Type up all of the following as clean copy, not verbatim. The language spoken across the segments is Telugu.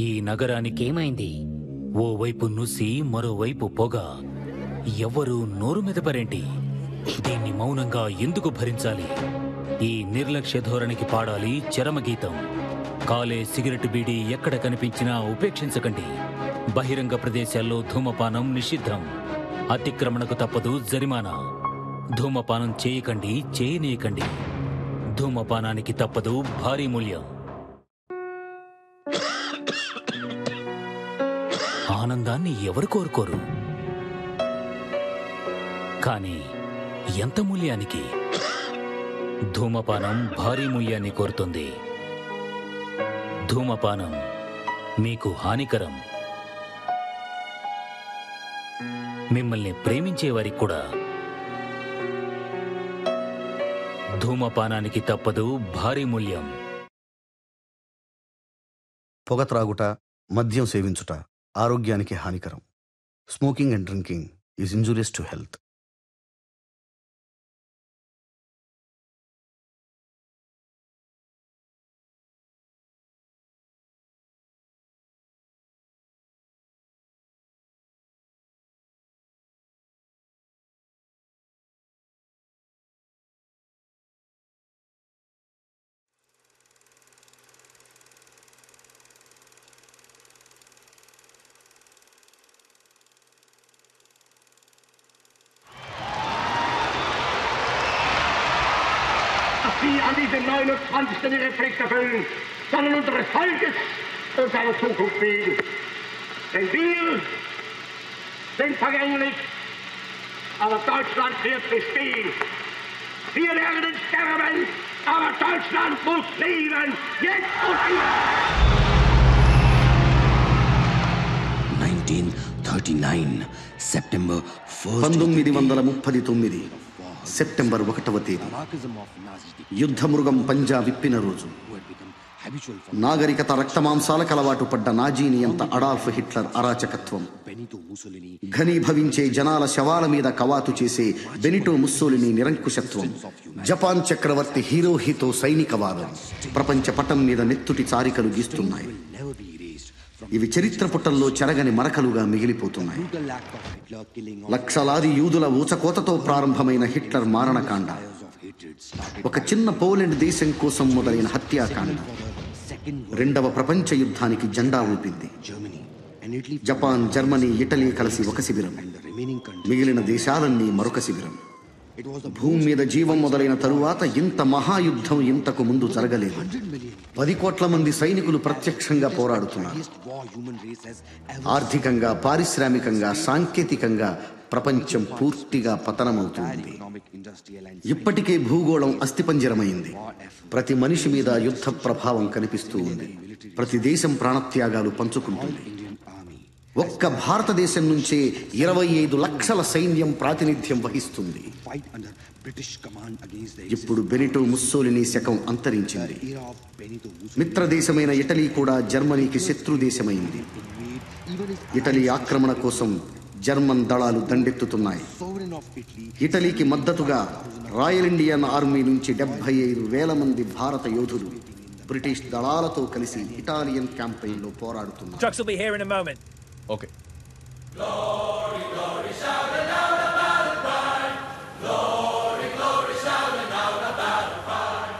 ఈ నగరానికేమైంది? ఓవైపు నుసి, మరోవైపు పొగ. ఎవ్వరూ నోరు మెదపరేంటి? దీన్ని మౌనంగా ఎందుకు భరించాలి? ఈ నిర్లక్ష్య ధోరణికి పాడాలి చరమగీతం. కాలే సిగరెట్ బీడీ ఎక్కడ కనిపించినా ఉపేక్షించకండి. బహిరంగ ప్రదేశాల్లో ధూమపానం నిషిద్ధం. అతిక్రమణకు తప్పదు జరిమానా. ధూమపానం చేయకండి, చేయనీయకండి. ధూమపానానికి తప్పదు భారీ మూల్యం. ఆనందాన్ని ఎవరు కోరుకోరు? కానీ ఎంత మూల్యానికి? ధూమపానం భారీ మూల్యాన్ని కోరుతుంది. ధూమపానం మీకు హానికరం. మిమ్మల్ని ప్రేమించేవారికి కూడా. ధూమపానానికి తప్పదు భారీ మూల్యం. పొగ త్రాగుట, మద్యం సేవించుట ఆరోగ్యానికి హానికరం. Smoking and drinking is injurious to health. Sie an diese 29. ihre Pflicht erfüllen, sondern unseres Volkes und seiner Zukunft wegen. Denn wir sind vergänglich, aber Deutschland wird bestehen. Wir werden sterben, aber Deutschland muss leben, jetzt und immer. 1939 September 1st. 1939 September 1వ తేదీ యుద్ధమృగం పంజా విప్పిన రోజు. నాగరికత రక్తమాంసాలకు అలవాటు పడ్డ నాజీ నియంత అడాల్ఫ్ హిట్లర్ అరాచకత్వం, ఘనీభవించే జనాల శవాల మీద కవాతు చేసే బెనిటో ముస్సోలిని నిరంకుశత్వం, జపాన్ చక్రవర్తి హిరోహితో సైనికవాదం ప్రపంచ పటం మీద నెత్తుటి చారికలు గీస్తున్నాయి. ఇవి చరిత్ర పుటల్లో చెరగని మరకలుగా మిగిలిపోతున్నాయి. లక్షలాది యూదుల ఊచకోతతో ప్రారంభమైన హిట్లర్ మారణకాండ, ఒక చిన్న పోలెండ్ దేశం కోసం మొదలైన హత్యాకాండ రెండవ ప్రపంచ యుద్ధానికి జెండా ఊపింది. జపాన్, జర్మనీ, ఇటలీ కలిసి ఒక శిబిరం, మిగిలిన దేశాలన్నీ మరొక శిబిరం. భూమి మీద జీవం మొదలైన తరువాత ఇంత మహాయుద్ధం ఇంతకు ముందు జరగలేదు. 10 కోట్ల మంది సైనికులు ప్రత్యక్షంగా పోరాడుతున్నారు. ఆర్థికంగా, పారిశ్రామికంగా, సాంకేతికంగా ప్రపంచం పూర్తిగా పతనమవుతుంది. ఇప్పటికే భూగోళం అస్థిపంజరమైంది. ప్రతి మనిషి మీద యుద్ధ ప్రభావం కనిపిస్తూ ఉంది. ప్రతి దేశం ప్రాణత్యాగాలు పంచుకుంటుంది. ఒక్క భారతదేశం నుంచే 25 లక్షల సైన్యం ప్రాతినిధ్యం వహిస్తుంది. ఇప్పుడు బెనిటో ముస్సోలిని శకం అంతరించింది. మిత్రదేశమైన ఇటలీ కూడా జర్మనీకి శత్రు దేశమైంది. ఇటలీ ఆక్రమణ కోసం జర్మన్ దళాలు దండెత్తుతున్నాయి. ఇటలీకి మద్దతుగా రాయల్ ఇండియన్ ఆర్మీ నుంచి 75,000 మంది భారత యోధులు బ్రిటిష్ దళాలతో కలిసి ఇటాలియన్ క్యాంపెయిన్లో పోరాడుతున్నారు. Okay. Glory, glory, shout it out about the pride. Glory, glory, shout it out about the pride.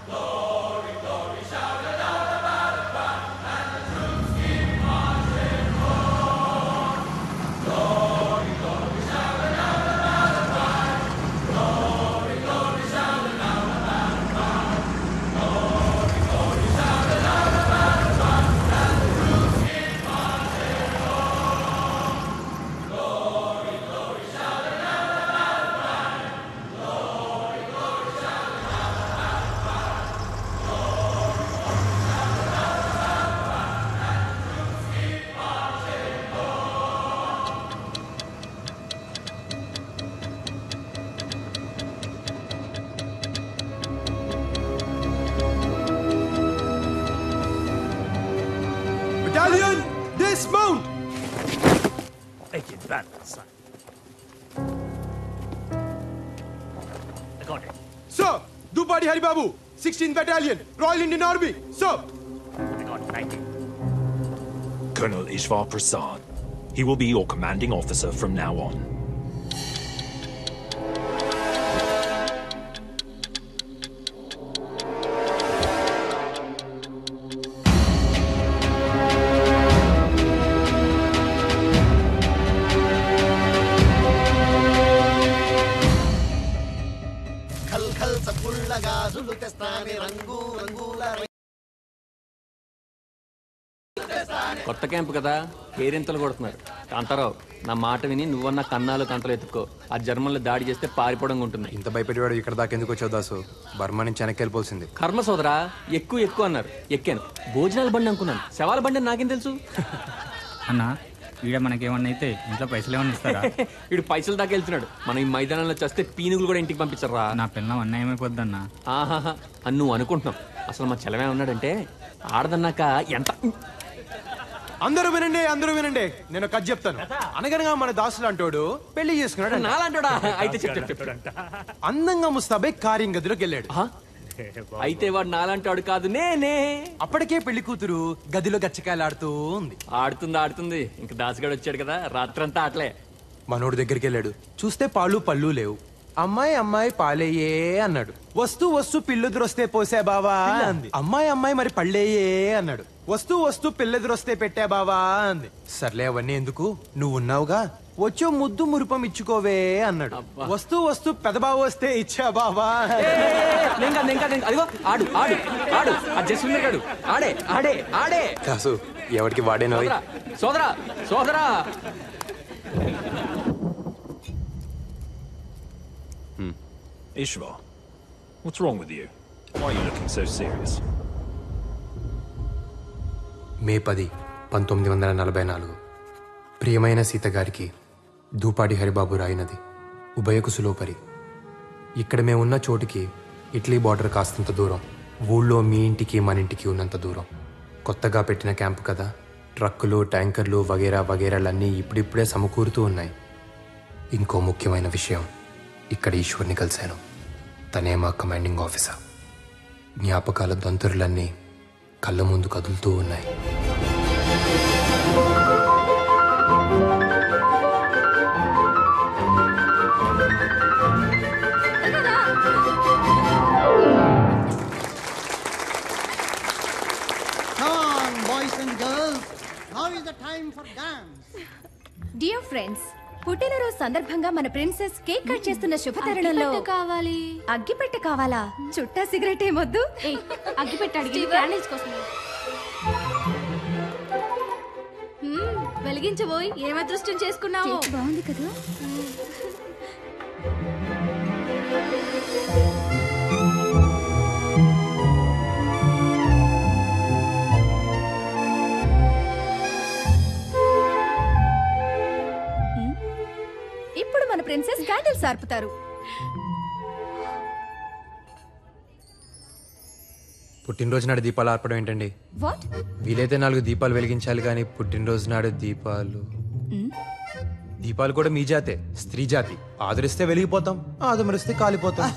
Glory, glory, shout it out about the pride. And the troops keep marching on. Glory, glory, shout it out about the pride. Glory, glory, shout it out about the pride. Glory, glory, shout it out about the pride. And the troops keep marching on. Glory, glory, shout it out about the pride. Glory, glory, shout it out about the pride. Glory, glory, shout it out about the pride. And the troops keep marching Battalion, dismount! Make it battle, son. I got it. Sir, Dupadi Haribabu, 16th Battalion, Royal Indian Army. Sir, I got 19. Colonel Ishvar Prasad. He will be your commanding officer from now on. కొత్త క్యాంపు కదా కేరింతలు కొడుతున్నారు. కాంతారావు, నా మాట విని నువ్వన్న కన్నాలు కంతలు ఎత్తుకో. ఆ జర్మన్లు దాడి చేస్తే పారిపోవడం ఉంటుంది. ఇంత భయపెట్టేవాడు ఇక్కడ దాకా ఎందుకు వచ్చావు దాసు? బర్మా నుంచి వెనక్కి వెళ్ళిపోవాల్సింది. కర్మ సోదరా, ఎక్కువ అన్నారు. ఎక్కాను. భోజనాల బండి అనుకున్నాను. శవాల బండి అని నాకేం తెలుసు? అన్నా వీడ మనకేమన్నా అయితే ఇంట్లో పైసలు ఏమన్నా ఇస్తారా? వీడు పైసలు దాకా వెళ్తున్నాడు. మనం ఈ మైదానంలో చేస్తే పీనుగులు కూడా ఇంటికి పంపించరా? నా పిల్లం అన్యాయమైపోద్దన్నా. ఆహాహా అని నువ్వు అనుకుంటున్నావు. అసలు మా చెలమే ఉన్నాడంటే ఆడదన్నాక ఎంత. అందరూ వినండి, నేను కథ చెప్తాను. అనగనగా మన దాసులు అంటాడు పెళ్లి చేసుకున్నాడు. నాలంటాడా? అయితే చెప్తాడు. అందంగా ముస్తాబై కార్యం గదిలోకి వెళ్ళాడు. అయితే వాడు నాలంటాడు కాదు, నేనే. అప్పటికే పెళ్లి కూతురు గదిలో గచ్చకాయలు ఉంది. ఆడుతుంది. ఇంక దాసుగాడు వచ్చాడు కదా, రాత్రంతా ఆటలే. మనోడు దగ్గరికి వెళ్ళాడు. చూస్తే పాలు పళ్ళు లేవు. అమ్మాయి పాలేయే అన్నాడు. వస్తూ పిల్లెదురొస్తే పోసే బావా అంది. అమ్మాయి మరి పళ్ళేయే అన్నాడు. వస్తూ పిల్లెదురొస్తే పెట్టే బావా అంది. సర్లే అవన్నీ ఎందుకు, నువ్వు ఉన్నావుగా, వచ్చో ముద్దు మురుపం ఇచ్చుకోవే అన్నాడు. వస్తూ పెదబావ వస్తే ఇచ్చా బావా. అదిగో ఆడు ఆ జస్విందర్ గాడు ఆడే కాసు ఎవరికి వాడేనో. సోదరా Ishvar, what's wrong with you? Why are you looking so serious? మే 10, 1944 ప్రియమైన సీత గారికి దూపాడి హరిబాబు రాయినది. ఉభయకుసులోపరి. ఇక్కడ మేమున్న చోటికి ఇటలీ బార్డర్ కాస్తంత దూరం. ఊళ్ళో మీ ఇంటికి మన ఇంటికి ఉన్నంత దూరం. కొత్తగా పెట్టిన క్యాంపు కదా, ట్రక్కులు ట్యాంకర్లు వగేరాలన్నీ ఇప్పుడిప్పుడే సమకూరుతూ ఉన్నాయి. ఇంకో ముఖ్యమైన విషయం, ఇక్కడ ఈశ్వర్ని కలిశాను. తనే మా కమాండింగ్ ఆఫీసర్. జ్ఞాపకాల దంతురులన్నీ కళ్ళ ముందు కదులుతూ ఉన్నాయి. డియర్ ఫ్రెండ్స్, పుట్టినరోజు సందర్భంగా మన ప్రిన్సెస్ కేక్ కట్ చేస్తున్న శుభతరుణంలో కావాలి. అగ్గిపెట్టె కావాలా? చుట్టా సిగరెట్ ఏమొద్దు. అగ్గిపెట్టె అడిగి క్యాండిల్స్ కోసం వెలిగించబోయి ఏం అదృష్టం చేసుకున్నావు. బాగుంది కదా. ఇప్పుడు మన ప్రిన్సెస్ క్యాండిల్స్ ఆర్పుతారు. పుట్టినరోజు నాడు దీపాలు ఆర్పడం ఏంటండి? వాట్? వీలైతే 4 దీపాలు వెలిగించాలి కానీ పుట్టినరోజు నాడు దీపాలు కూడా మీ జాతే, స్త్రీ జాతి. ఆదరిస్తే వెలిగిపోతాం, ఆదమరిస్తే కాలిపోతాం.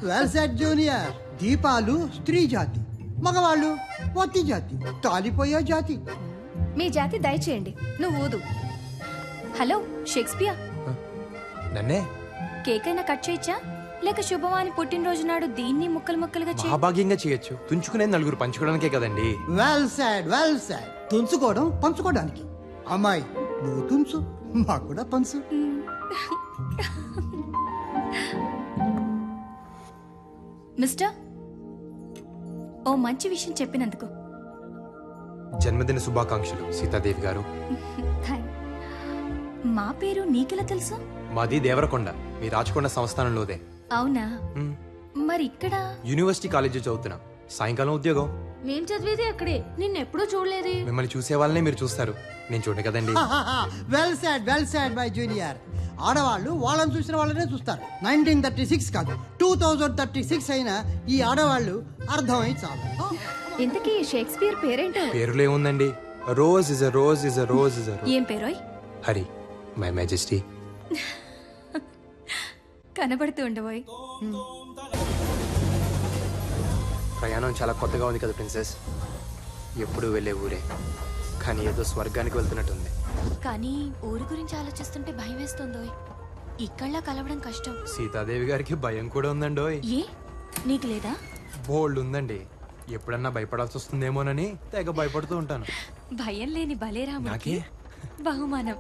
Well said junior. దీపాలు స్త్రీ జాతి, మగవాళ్ళు వత్తి జాతి, కాలిపోయే జాతి. మీ జాతి దయచేయండి. నువ్వు ఊదు. హలో షేక్స్పియర్, నన్నే కేక్ అయినా కట్ చేయొచ్చా? లేక శుభవాని పుట్టినరోజు నాడు దీన్ని ముక్కలుగా మహాభాగ్యంగా చేయొచ్చు. తుంచుకునే 4 పంచుకోవడానికే కదండి. Well said. తుంచుకోవడం పంచుకోవడానికి. అమ్మాయి నువ్వు తుంచు, మాకు కూడా పంచు. మిస్టర్, ఓ మంచి విషయం చెప్పినందుకు. జన్మదిన శుభాకాంక్షలు సీతాదేవి గారు. మా పేరు నీకెలా తెలుసు? మాది దేవరకొండ, మీ రాచకొండ సంస్థానంలోదే. అవునా? మరి ఇక్కడ యూనివర్సిటీ కాలేజీ చదువుతున్నా. సాయంకాలం ఉద్యోగం. మేం చదివేది అక్కడే, నిన్నెప్పుడూ చూడలేదే. మిమ్మల్ని చూసే వాళ్ళనే మీరు చూస్తారు, నేను చూడ కదండి. Well said my junior. ఆడవాళ్ళు వాళ్ళని చూసిన వాళ్ళనే చూస్తారు. 1936 కాదు 2036 అయినా ఈ ఆడవాళ్ళు అర్థమై చాలు. ఇంతకీ షేక్స్పియర్ పేరేంటో? పేరులో ఏముందండి? Rose is a rose is a rose is a rose. ఏం పేరోయ్? Hari, my majesty. కనబడుతూ ఉండబోయ్. ప్రయాణం చాలా కొత్తగా ఉంది కదా ప్రిన్సెస్. ఎప్పుడు వెళ్ళే ఊరే, కానీ ఏదో స్వర్గానికి వెళ్తున్నట్టుంది. కానీ ఊరు గురించి ఆలోచిస్తుంటే భయం వేస్తుందో. ఇక్కడలా కలవడం కష్టం. సీతాదేవి గారికి భయం కూడా ఉందండోయ్. ఏ నీకు లేదా? బోల్డ్ ఉందండి. ఎప్పుడన్నా భయపడాల్సి వస్తుందేమోనని తెగ భయపడుతూ ఉంటాను. భయం లేని బలేరాముడికి బహుమానం.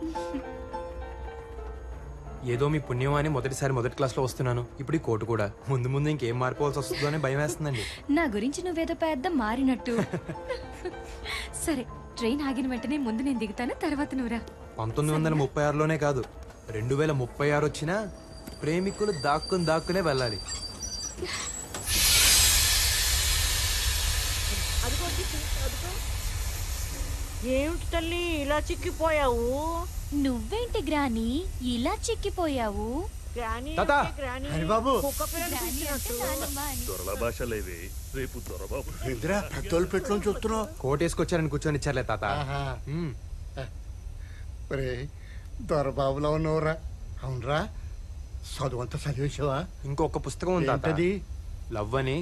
ఏదో మీ పుణ్యం అని మొదటి క్లాస్లో వస్తున్నాను. ఇప్పుడు ఈ కోటు కూడా. ముందు ముందు ఇంకేం మారిపోవాల్సి వస్తుందో అని భయం వేస్తుందండి. నా గురించి నువ్వేదో పెద్ద మారినట్టు. సరే, ట్రైన్ ఆగిన వెంటనే ముందు నేను దిగుతాను, తర్వాత నువ్వురా. 1936లోనే కాదు, 2036 వచ్చినా ప్రేమికులు దాక్కునే వెళ్ళాలి. ఏమిటి తల్లి ఇలా చిక్కిపోయావు? నువ్వేంటి గ్రాని ఇలా చిక్కిపోయావు? దొరల భాష లేవే, రేపు దొరబాబు పెద్దోళ్ళు పెట్టుకొని చూస్తున్నావు. కోటేసుకొచ్చారని కూర్చొని ఇచ్చారులే తాత. దొరబాబులో ఉన్నవరా? అవునరా, చదువు అంతా చదివేసావా? ఇంకొక పుస్తకం ఉంది, లవ్ అని.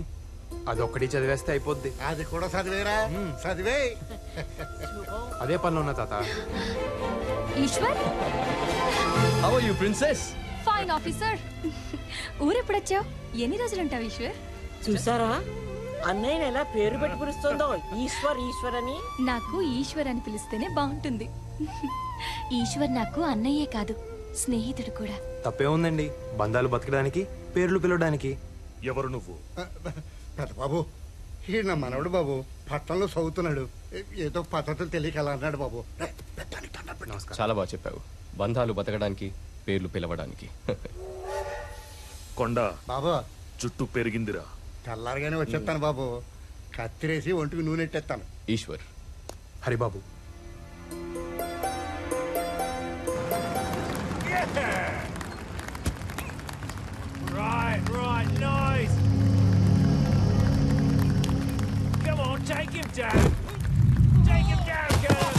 అదొక్కటి చదివేస్తే అయిపోద్ది. అది కూడా చదివేరా? చదివే. అదే పనిలో ఉన్నా తాత. Eshwar, how are you princess? Fine officer. ఊరెప్పుడొచ్చావు? ఎన్ని రోజులుంటావు ఈశ్వర్? చూసారా అన్నయ్య ఎలా పేరు పెట్టి పిలుస్తుందో, ఈశ్వర్ అని. నాకు ఈశ్వర్ అని పిలిస్తేనే బాగుంటుంది. ఈశ్వర్ నాకు అన్నయ్యే కాదు, స్నేహితుడు కూడా. తప్పే ఉందండి, బంధాలు బతకడానికి, పేర్లు పిలవడానికి. ఎవరు నువ్వు? పెద్ద బాబు, ఈ నా మనవడు బాబు, పట్టణంలో చదువుతున్నాడు. ఏదో పద్ధతులు తెలియక అలా అన్నాడు బాబు. చాలా బాగా చెప్పావు. బంధాలు బతకడానికి, పేర్లు పిలవడానికి. కొండ బాబు, చుట్టూ పెరిగిందిరా. తెల్లారగానే వచ్చేస్తాను బాబు. కత్తిరేసి ఒంటికి నూనె ఎట్టేస్తాను. Eshwar. Haribabu. Right, nice. Come on, take him down. Take him down, girl.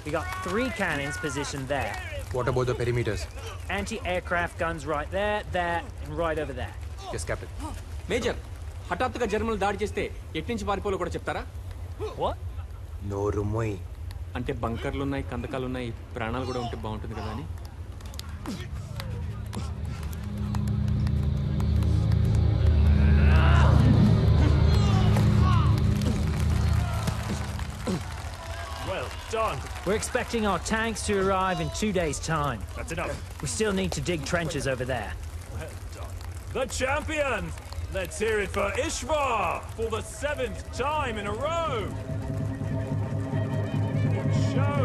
We got 3 cannons positioned there. What about the perimeters? Anti-aircraft guns right there, and right over there. Yes, Captain. Major, హఠాత్తుగా జర్మన్లు దాడి చేస్తే ఎట్నుంచి పారిపోలో కూడా చెప్తారా? What? నోరు మొయ్. అంటే బంకర్లున్నాయి, కందకాలున్నాయి, ప్రాణాలు కూడా ఉంటే బాగుంటుంది కదా అని. Well done. We're expecting our tanks to arrive in 2 days' time. That's enough. We still need to dig trenches over there. Well done. The champion! Let's hear it for Ishvar for the 7th time in a row. Good show.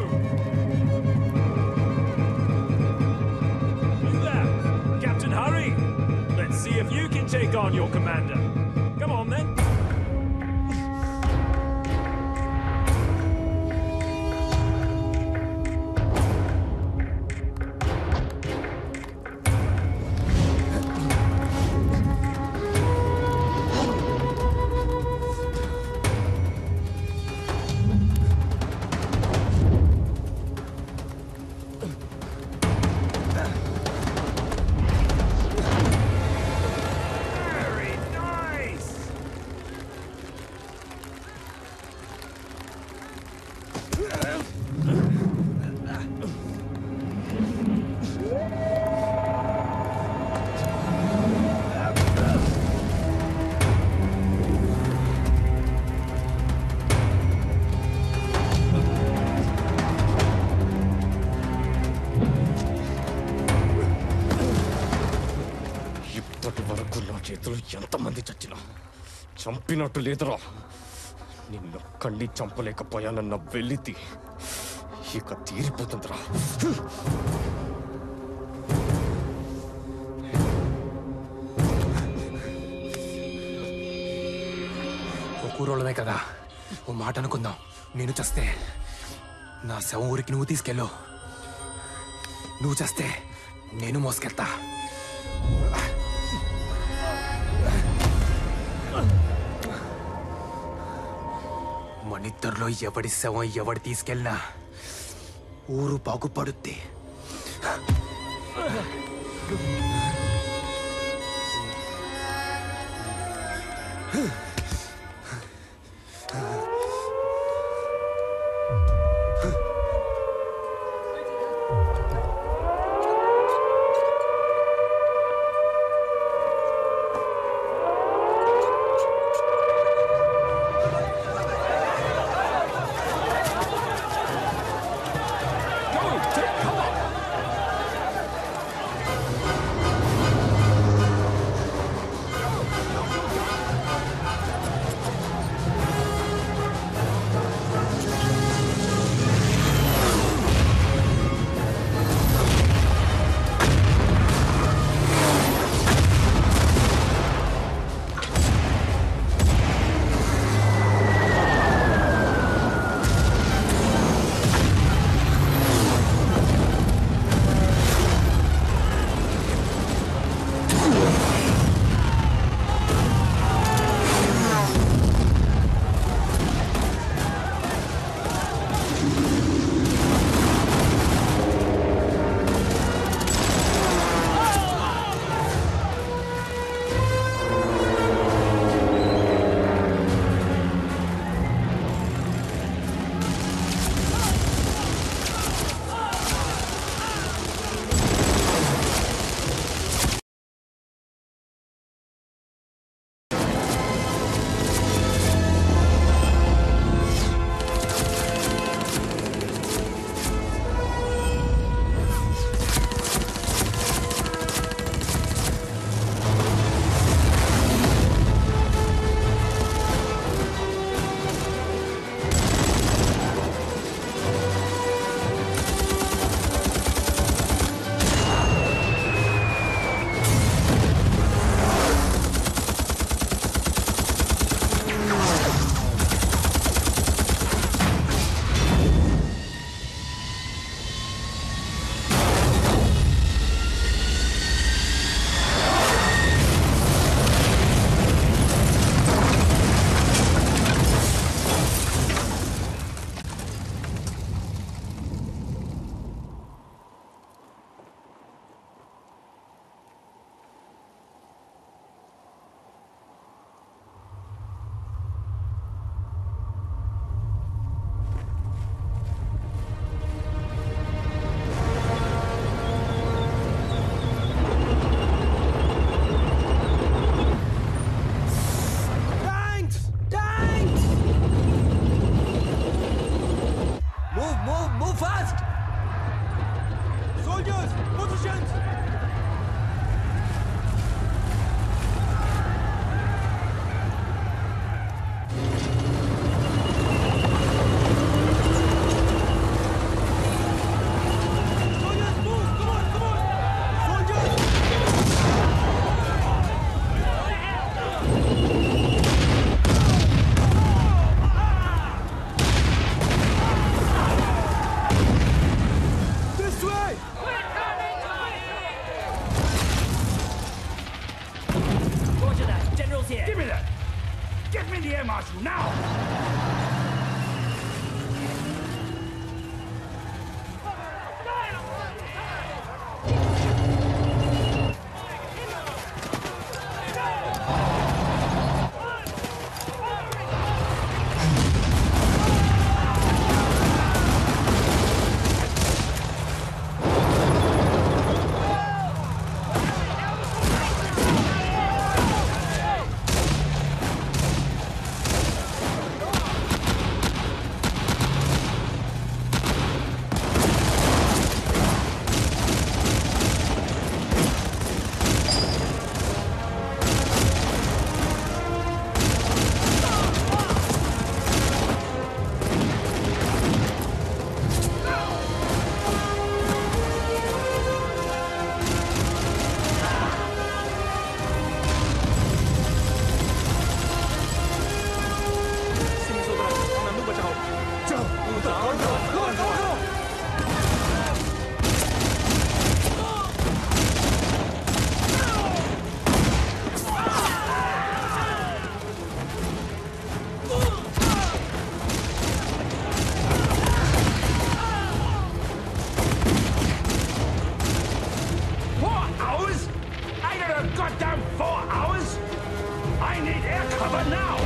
You there, Captain Hurry. Let's see if you can take on your commander. Come on then. చేతులు ఎంతమంది చచ్చినా చంపినట్టు లేదురా. నిన్నొక్కడిని చంపలేకపోయానన్న వెలితి ఇక తీరిపోతుందిరా. ఓ కూరోళ్ళమే కదా, ఓ మాట అనుకుందాం. నేను చస్తే నా శవం ఊరికి నువ్వు తీసుకెళ్ళు, నువ్వు చస్తే నేను మోసుకెళ్తా. మనిద్దరిలో ఎవడి శవం ఎవడి తీసుకెళ్ళినా ఊరు బాగుపడుద్ది. General's here. Give me that. Get me the air marshal now. Goddamn 4 hours? I need air cover now!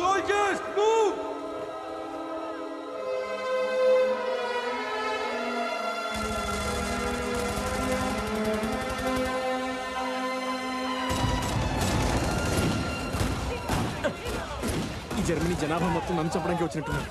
Soldiers, move! ఈ జర్మనీ జనాభా మొత్తం నన్ను చంపడానికి వచ్చినట్టున్నారు.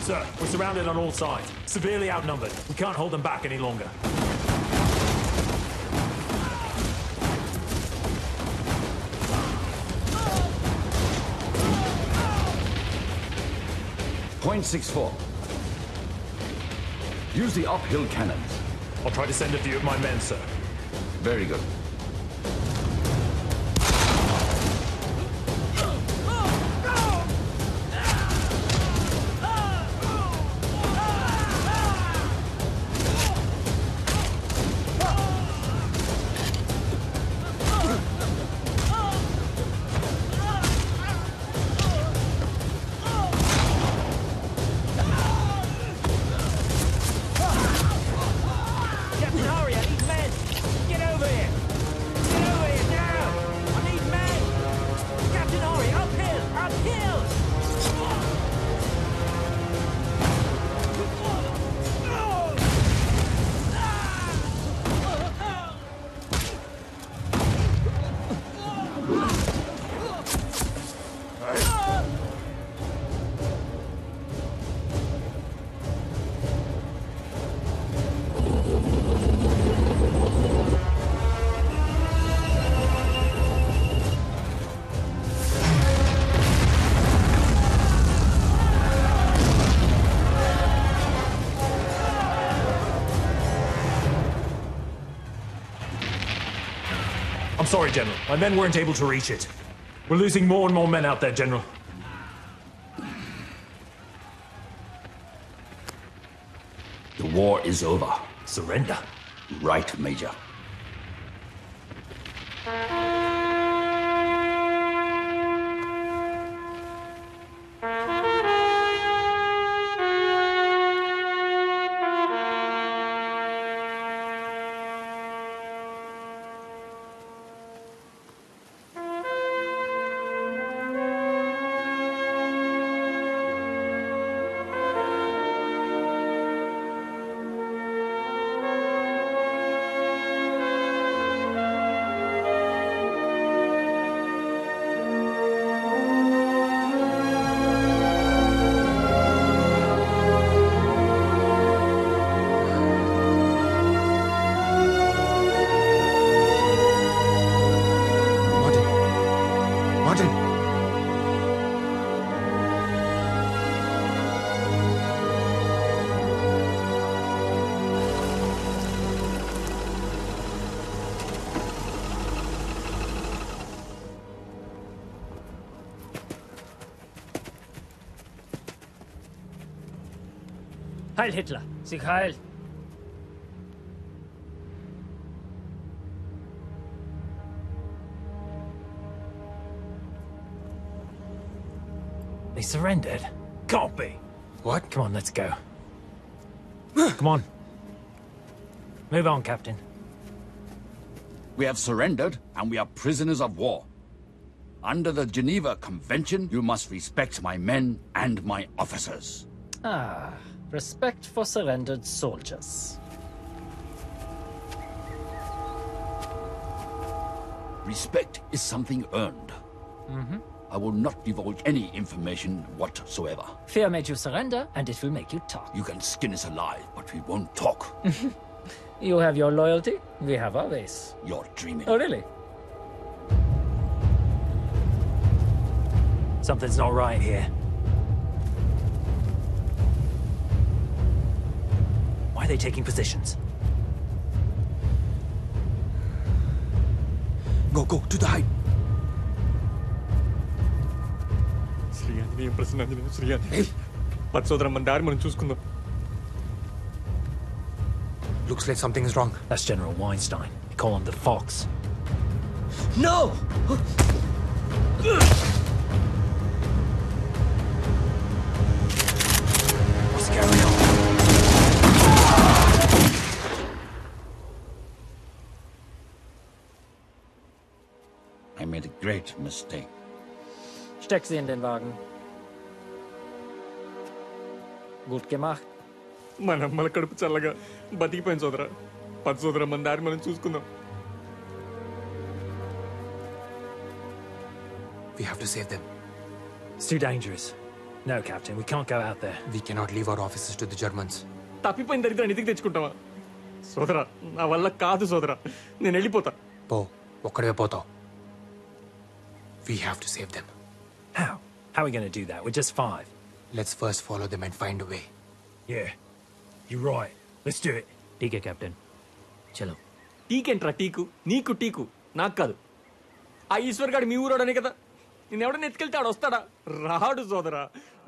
Sir, we're surrounded on all sides. Severely outnumbered. We can't hold them back any longer. .64. Use the uphill cannons. I'll try to send a few of my men, sir. Very good. Captain, hurry! I need men! Get over here! I'm sorry, General. My men weren't able to reach it. We're losing more and more men out there, General. The war is over. Surrender. Right, Major. Heil Hitler! Sieg heil! They surrendered? Can't be. What? Come on, let's go. Come on. Move on, Captain. We have surrendered, and we are prisoners of war. Under the Geneva Convention, you must respect my men and my officers. Ah, respect for surrendered soldiers. Respect is something earned. Mm-hmm. I will not divulge any information whatsoever. Fear made you surrender, and it will make you talk. You can skin us alive, but we won't talk. You have your loyalty, we have our ways. You're dreaming. Oh, really? Something's not right here. Why are they taking positions? Go, to the height. Shri Anjaneyam ప్రసన్నాంజనేయం Shri Anjaneyam పచ్చోదరం మన దారి మనం చూసుకుందాం. Looks like something is wrong. That's General Weinstein. They call him the Fox. No! What's going on? I made a great mistake. Steck sie in den Wagen. Gut gemacht. మన అమ్మల కడుపు చల్లగా బతికిపోయింది సోదరా. పది సోదరా మన దారి మనం చూసుకుందాం. We have to save them. It's too dangerous. No, Captain, we can't go out there. We cannot leave our officers to the Germans. తప్పిపోయిన దరిద్రాన్ని ఇంటికి తెచ్చుకుంటావా? సోదరా నా వల్ల కాదు సోదరా, నేను వెళ్ళిపోతా. పో, ఒక్కడే పోతావు. We have to save them. How? How are we going to do that? We're just 5. Let's first follow them and find a way. Yeah, you're right. Let's do it. ठीक है कैप्टन चलो. టీకేంట్రా టీకు? నీకు టీకు, నాకు కాదు. ఆ ఈశ్వర్ గాడు మీ ఊరోడనే కదా. నేను ఎవడన్నా ఎత్తుకెళ్తే ఆడు వస్తాడా? రాడు సోదరా.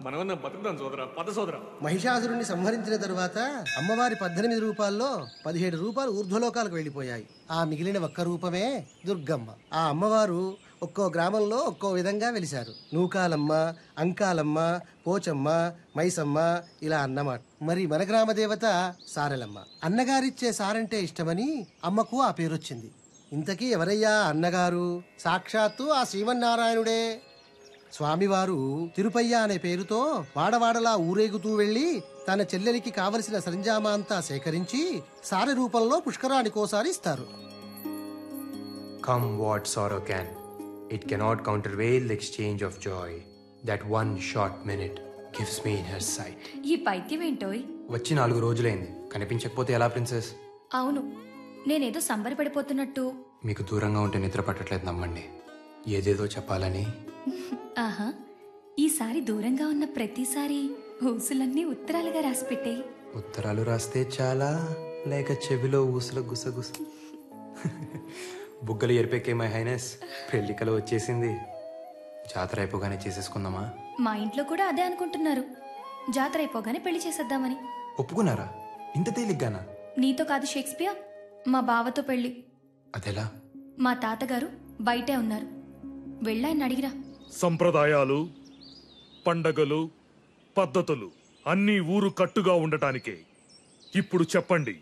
మనమన్నా బతుకుతాం సోదరా. పద సోదరా. మహిషాసురుణ్ణి సంహరించిన తరువాత అమ్మవారి 18 రూపాల్లో 17 రూపాయలు ఊర్ధ్వలోకాలకు వెళ్ళిపోయాయి. ఆ మిగిలిన ఒక్క రూపమే దుర్గమ్మ. ఆ అమ్మవారు ఒక్కో గ్రామంలో ఒక్కో విధంగా వెలిశారు. నూకాలమ్మ, అంకాలమ్మ, పోచమ్మ, మైసమ్మ ఇలా అన్నమాట. మరి మన గ్రామ దేవత సారెలమ్మ. అన్నగారిచ్చే సారంటే ఇష్టమని అమ్మకు ఆ పేరొచ్చింది. ఇంతకీ ఎవరయ్యా అన్నగారు? సాక్షాత్తు ఆ శ్రీమన్నారాయణుడే. స్వామివారు తిరుపయ్య అనే పేరుతో వాడవాడలా ఊరేగుతూ వెళ్లి తన చెల్లెలికి కావలసిన సరంజామా అంతా సేకరించి సారె రూపంలో పుష్కరానికోసారి ఇస్తారు. Come what sorrow can, it cannot countervail the exchange of joy that one short minute gives me in her sight. ఈ పైత్యం ఏంటోయ్? వచ్చి 4 రోజులైంది, కనిపించకపోతే ఎలా ప్రిన్సెస్? అవును, నేనేదో సంబరపడిపోతున్నట్టు. మీకు దూరంగా ఉంటే నిద్ర పట్టట్లేదు, నమ్మండి. ఏదేదో చెప్పాలని. ఆహా, ఈసారి దూరంగా ఉన్న ప్రతిసారి ఊసులన్నీ ఉత్తరాలుగా రాసిపెట్టాయి. ఉత్తరాలు రాస్తే చాలా, లేక చెవిలో ఊసుల గుసగుస? బుగ్గలు ఎరిపెక్కే మై హైనెస్, పెళ్లికలు వచ్చేసింది. జాతర అయిపోగానే చేసేసుకుందామా? మా ఇంట్లో కూడా అదే అనుకుంటున్నారు, జాతర అయిపోగానే పెళ్లి చేసేద్దామని. ఒప్పుకున్నారా? ఇంత తేలిగ్గానా? నీతో కాదు షేక్స్పియర్, మా బావతో పెళ్లి. అదెలా? మా తాతగారు బయటే ఉన్నారు, వెళ్ళాయని అడిగిరా. సంప్రదాయాలు, పండగలు, పద్ధతులు అన్నీ ఊరు కట్టుగా ఉండటానికే. ఇప్పుడు చెప్పండి,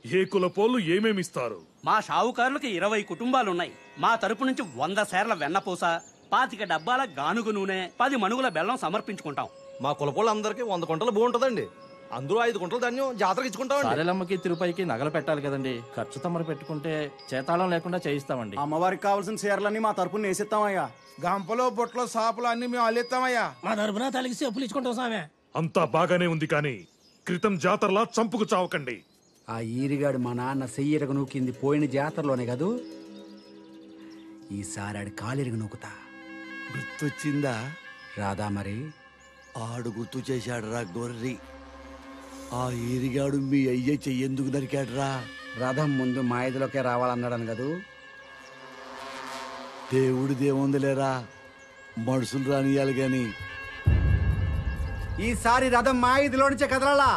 ఏ కులపోళ్ళు ఏమేమిస్తారు? మా షావుకారులకి 20 కుటుంబాలున్నాయి. మా తరపు నుంచి 100 సేర్ల వెన్నపూస, 25 డబ్బాల గానుగు నూనె, 10 మణుగుల బెల్లం సమర్పించుకుంటాం. మా కులపోళ్ళందరికీ 100 కుంటలు బాగుంటుందండి. అందులో 5 కుంటలు ధాన్యం జాతరకి ఇచ్చుకుంటాం. సారెలమ్మకి తిరుపతికి నగలు పెట్టాలి కదండి, ఖర్చు తమరు పెట్టుకుంటే చేతాళం లేకుండా చేయిస్తామండి. అమ్మవారికి కావాల్సిన చీరలన్నీ మా తరపున వేసిస్తామయ్యా. గంపలో బొట్లో సాపులు అన్ని మేము అల్లిస్తామయ్యా. మా తరపున తలకి చెప్పులు ఇచ్చుకుంటాం సామే. అంతా బాగానే ఉంది, కానీ క్రితం జాతరలా చంపుకు చావకండి. ఆ ఈరిగాడు మా నాన్న సెయ్యరగ నూకింది పోయిన జాతరలోనే కదూ. ఈసారి ఆడి కాలిరగ నూకుతా. గుర్తొచ్చిందా? రాదా మరి? ఆడు గుర్తు చేశాడు రా గొర్రి. ఆ ఈరిగాడు మీ అయ్య చెయ్యేందుకు నరికాడు రా. రథం ముందు మా ఇదిలోకే రావాలన్నాడని కదూ. దేవుడిదేముందిలేరా, మనుషులు రానియాలి గాని. ఈసారి రథం మా ఇదిలో నుంచే కదలాలా.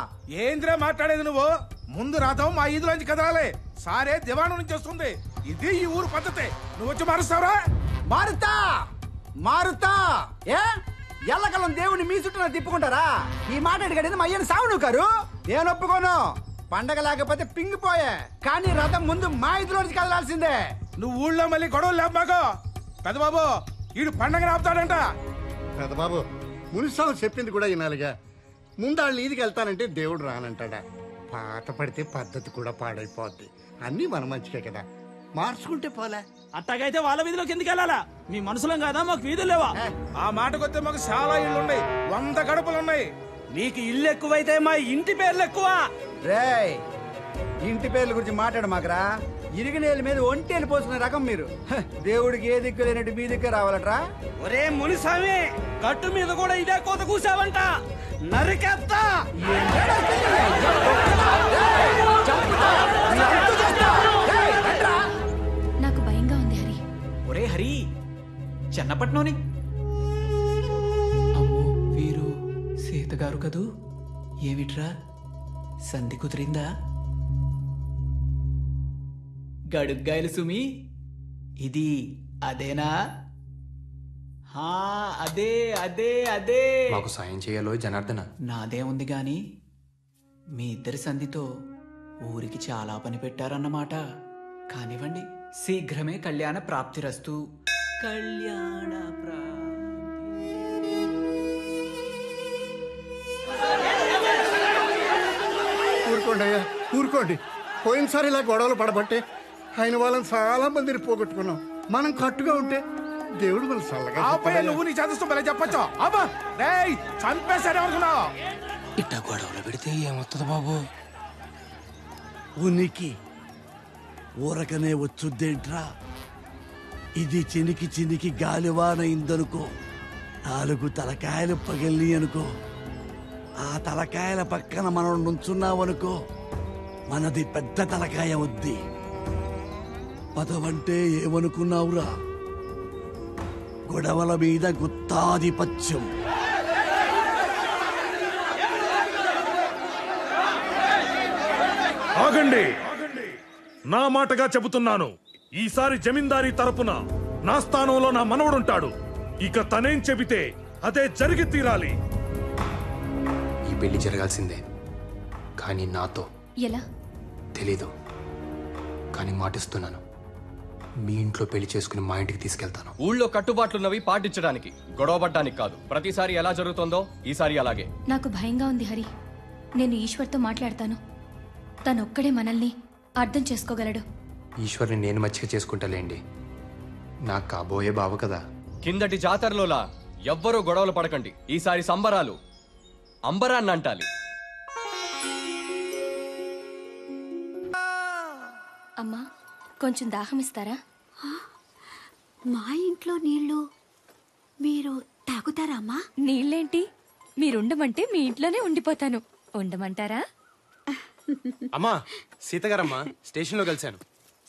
ఏంద్రా మాట్లాడేది నువ్వు? ముందు రథం మా ఈదులోంచి కదలాలి. సారే దివాణం నుంచి వస్తుంది. ఇది ఈ ఊరు పద్ధతి. నువ్వు వచ్చి మారుస్తావురా? మారుతా మారుతా. ఏ ఎల్లకలం దేవుని మీ చుట్టూ తిప్పుకుంటారా? ఈ మాట అడిగేది మా అయ్యని సావు నువ్వు. నేను ఒప్పుకోను. పండగ లేకపోతే పింగిపోయే, కానీ రథం ముందు మా ఇదిలో నుంచి కదలాల్సిందే. నువ్వు ఊళ్ళో మళ్ళీ గొడవలు లేపాకో. పెద్దబాబు, ఈడు పండగ ఆపుతాడంట. పెద్దబాబు, మునిస్వామి చెప్పింది కూడా వినాలిగా. ముందు వాళ్ళు ఈదికి వెళ్తానంటే దేవుడు రానంటాడా? పాత పడితే పద్ధతి కూడా పాడైపోద్ది. అన్నీ మన మంచికే కదా, మార్చుకుంటే పోలే. అట్టాగైతే వాళ్ళ వీధిలోకి ఎందుకు వెళ్ళాలా? మీ మనుషులం కాదా, మాకు వీధులు లేవా? ఆ మాటకొస్తే మాకు చాలా ఇళ్ళు ఉన్నాయి, 100 గడపలు ఉన్నాయి. నీకు ఇల్లు ఎక్కువైతే మా ఇంటి పేర్లు ఎక్కువ. రేయ్, ఇంటి పేర్ల గురించి మాట్లాడు మాకరా. ఇరిగినేల మీద ఒంటేలు పోసుకునే రకం మీరు. దేవుడికి ఏ దిక్కు లేనట్టు మీ దిక్కు రావాలట్రా. ఒరే మునిస్వామి, గట్టు మీద కూడా ఇదే కోత కూసావంట, నరికేస్తా. నాకు భయంగా ఉంది హరి. ఒరే హరి, చెన్నపట్నంని అమ్మో వీరు సీతగారు కదూ. ఏమిట్రా సంధి కుదిరిందా? గడుగ్గాయలు సుమి, ఇది అదేనా? అదే అదే అదే. మాకు సాయం చేయాలో జనార్దన. నాదే ఉంది గాని మీ ఇద్దరి సంధితో ఊరికి చాలా పని పెట్టారన్నమాట. కానివ్వండి, శీఘ్రమే కళ్యాణ ప్రాప్తిరస్తు. కళ్యాణ ఊరుకోండి అయ్యా, ఊరుకోండి. పోయినసారి ఇలా గొడవలు పడబట్టే ఆయన వాళ్ళని చాలా మందిని పోగొట్టుకున్నాం. మనం కట్టుగా ఉంటే దేవుడు మన చల్లగా. నువ్వు నీ చదువుతూ మళ్ళీ చెప్పచ్చు. అబ్బా రేయ్, చంపేశాడు అనుకున్నావు. ఇట్ట గొడవలు పెడితే ఏమవుతుంది బాబు? ఉనికి ఊరకనే వచ్చుద్దేంట్రా. ఇది చినికి చినికి గాలివానయిందనుకో, 4 తలకాయలు పగిలి అనుకో, ఆ తలకాయల పక్కన మనం నుంచున్నావనుకో, మనది పెద్ద తలకాయ వద్ది. పదవంటే ఏమనుకున్నావురా? గొడవల మీద గుత్తాధిపత్యం. ఆగండి, నా మాటగా చెబుతున్నాను. ఈసారి జమీందారీ తరపున నా స్థానంలో నా మనవడుంటాడు. ఇక తనేం చెబితే అదే జరిగి తీరాలి. ఈ పెళ్లి జరగాల్సిందే, కానీ నాతో. ఎలా? తెలీదు, కానీ మాటిస్తున్నాను. మీ ఇంట్లో పెళ్లి చేసుకుని మా ఇంటికి తీసుకెళ్తాను. ఊళ్ళో కట్టుబాట్లున్నవి పాటించడానికి, గొడవపడ్డానికి కాదు. ప్రతిసారి ఎలా జరుగుతుందో ఈసారి అలాగే. నాకు భయంగా ఉంది హరి. నేను ఈశ్వర్తో మాట్లాడతాను. తనొక్కడే మనల్ని అర్థం చేసుకోగలడు. ఈశ్వర్ని నేను మచ్చిక చేసుకుంటాలేండి. నాకు కాబోయే బావ కదా. కిందటి జాతరలోలా ఎవ్వరూ గొడవలు పడకండి. ఈసారి సంబరాలు అంబరాన్ని అంటాలి. అమ్మా, కొంచెం దాహం ఇస్తారా? మా ఇంట్లో నీళ్లు మీరు తాగుతారా అమ్మా? నీళ్ళేంటి, మీరుండమంటే మీ ఇంట్లోనే ఉండిపోతాను. ఉండమంటారా? అమ్మా, సీతగారమ్మా స్టేషన్లో కలిశాను.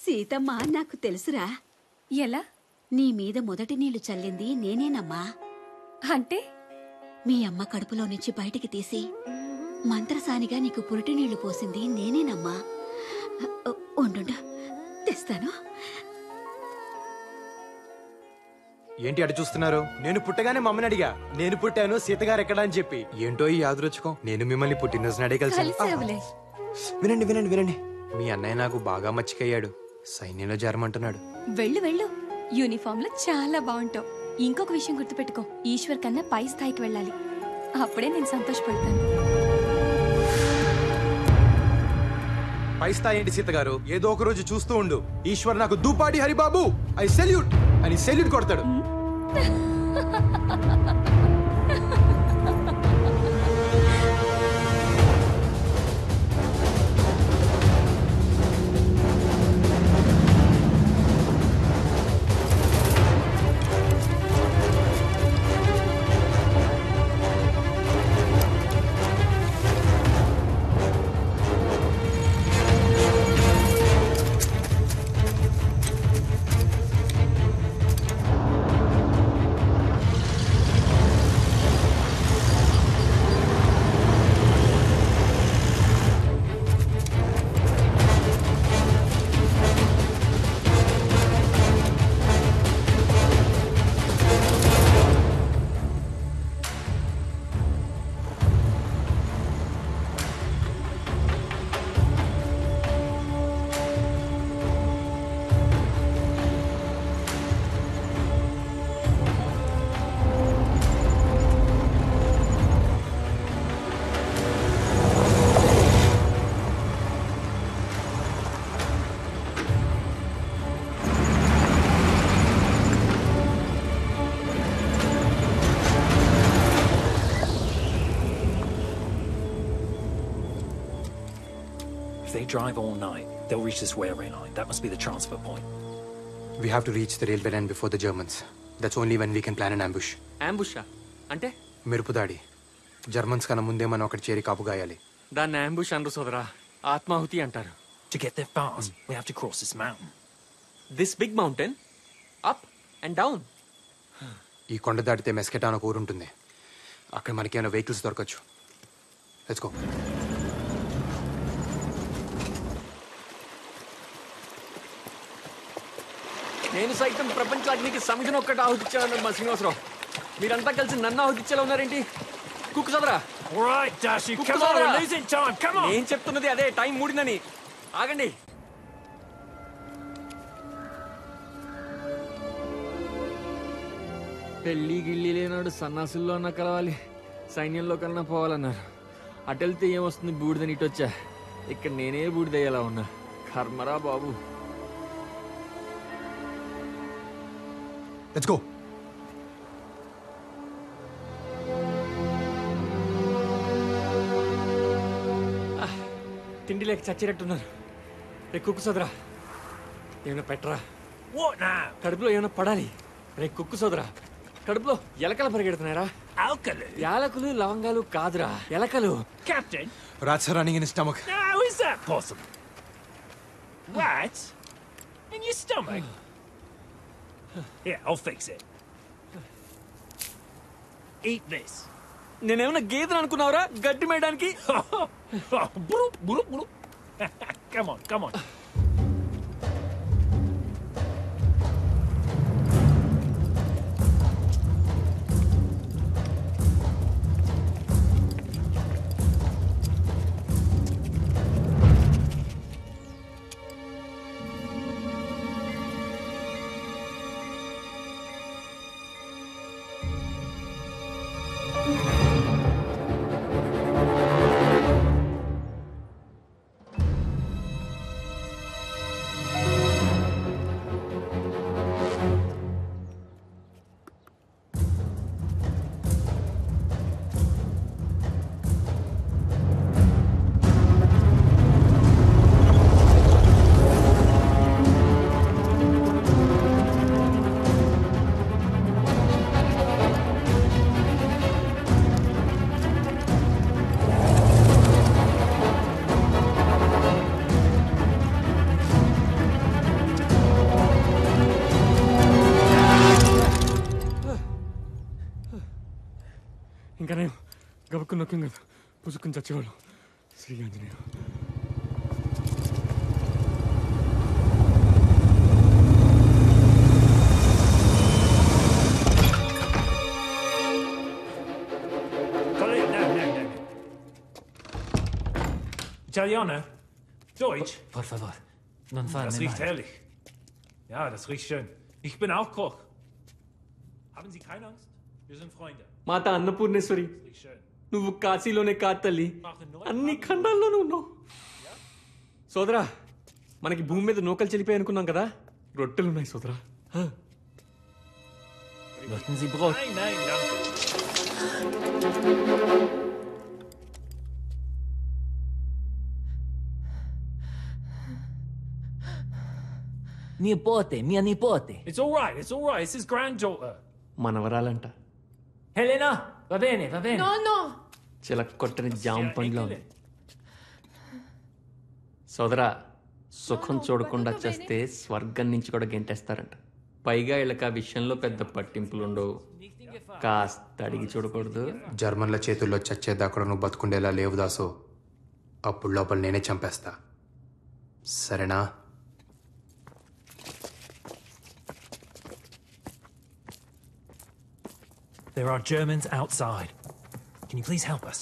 సీతమ్మ నాకు తెలుసురా. ఎలా? నీ మీద మొదటి నీళ్లు చల్లింది నేనేనమ్మా. అంటే మీ అమ్మ కడుపులో నుంచి బయటికి తీసి మంత్రసానిగా నీకు పురిటి నీళ్లు పోసింది నేనేనమ్మా. ఉండు, తెస్తాను. ఏంటి అటు చూస్తున్నారు? నేను పుట్టగానే మమ్మని అడిగా, నేను పుట్టాను సీతగారు ఎక్కడ అని చెప్పి. ఏంటో ఈ యాదృచ్ఛకం, నేను మిమ్మల్ని పుట్టినరోజు నాడే కలిసి. వినండి వినండి వినండి, మీ అన్నయ్య నాకు బాగా మచ్చికయ్యాడు, సైన్యంలో చేరమంటున్నాడు. వెళ్ళు వెళ్ళు, యూనిఫామ్ లో చాలా బాగుంటావు. ఇంకొక విషయం గుర్తుపెట్టుకో, ఈశ్వర్ కన్నా పై స్థాయికి వెళ్ళాలి, అప్పుడే నేను సంతోషపడతాను. పై స్థాయి ఏంటి సీతగారు, ఏదో ఒక రోజు చూస్తూ ఉండు, ఈశ్వర్ నాకు దూపాటి హరిబాబు ఐ సెల్యూట్ అని సెల్యూట్ కొడతాడు. They drive all night. They'll reach this railway line. That must be the transfer point. We have to reach the railway line before the Germans. That's only when we can plan an ambush. Ambush? అంటే మెరుపుదాడి. జర్మన్స్ కన్నా ముందే మనం అక్కడ చేరి కాపు గాయాలి. దాన్ని ambush అనరు సోదరా, ఆత్మాహుతి అంటారు. To get there fast, we have to cross this mountain. This big mountain? Up and down? ఈ కొండ దాటితే మెస్కెటా అని ఒక ఊరు ఉంటుంది, అక్కడ మనకేమైనా వెహికల్స్ దొరకచ్చు. Let's go. నేను సైతం ప్రపంచ అగ్నికి సమిధిని ఒక్కటి ఆహుతిచ్చాను మా శ్రీనివాసరావు. మీరంతా కలిసి నన్ను ఆహుతిచ్చేలా ఉన్నారేంటి? కుక్కు సదరా. నేను చెప్తున్నది అదే, టైం మూడిందని. ఆగండి. పెళ్లి గిల్లి లేనాడు సన్నాసుల్లో అన్నా కలవాలి, సైన్యంలో కన్నా పోవాలన్నారు. అటెళ్తే ఏమొస్తుంది బూడిదని ఇటొచ్చా, ఇక్కడ నేనే బూడిదయ్యేలా ఉన్నా. కర్మరా బాబు. Let's go. తిండి లేక చచ్చినట్టున్నారు. రే కుక్కు సోదరా, ఏమైనా పెట్టరా. కడుపులో ఏమైనా పడాలి. రే కుక్కు సోదరా, కడుపులో ఎలకలు పరిగెడుతున్నాయరా. యాలకులు లవంగాలు కాదురా, ఎలకలు. Captain, Rats are running in his stomach. how is that possible? Rats? In your stomach? Here, I'll fix it. Eat this. నేనేమన్నా గేదెలు అనుకున్నావురా గడ్డి మేయడానికి? Come on, come on. పక్కన నొక్కం కదా పుసుకుని చచ్చేవాళ్ళు. Shri Anjaneya. Italiano? Deutsch? Por favor, non farne Das riecht male. herrlich. Ja, das riecht schön. Ich bin auch Koch. Haben Sie keine Angst? Wir sind Freunde. మాత అన్నపూర్ణేశ్వరి, Riecht schön. నువ్వు కాశీలోనే కాదు తల్లి, అన్ని ఖండాల్లోనూ ఉన్నావు. సోదరా, మనకి భూమి మీద నూకలు చెల్లిపోయి అనుకున్నాం కదా, రొట్టెలున్నాయి సోదరా. Möchten Sie Brot? Nein, nein, danke. Nipote, mia nipote. It's all right, it's all right. It's his granddaughter. మనవరాలంట. Helena, va bene, va bene. no. చిలక్కొట్టని జామ పండ్లో ఉంది. సోదరా, సుఖం చూడకుండా చేస్తే స్వర్గం నుంచి కూడా గెంటేస్తారంట. పైగా వీళ్ళకి ఆ విషయంలో పెద్ద పట్టింపులుండవు. కాస్త అడిగి చూడకూడదు. జర్మన్ల చేతుల్లో చచ్చేదా కూడా నువ్వు బతుకుండేలా లేవు దాసు. అప్పుడు లోపల నేనే చంపేస్తా. సరేనా? There are Germans outside. Can you please help us?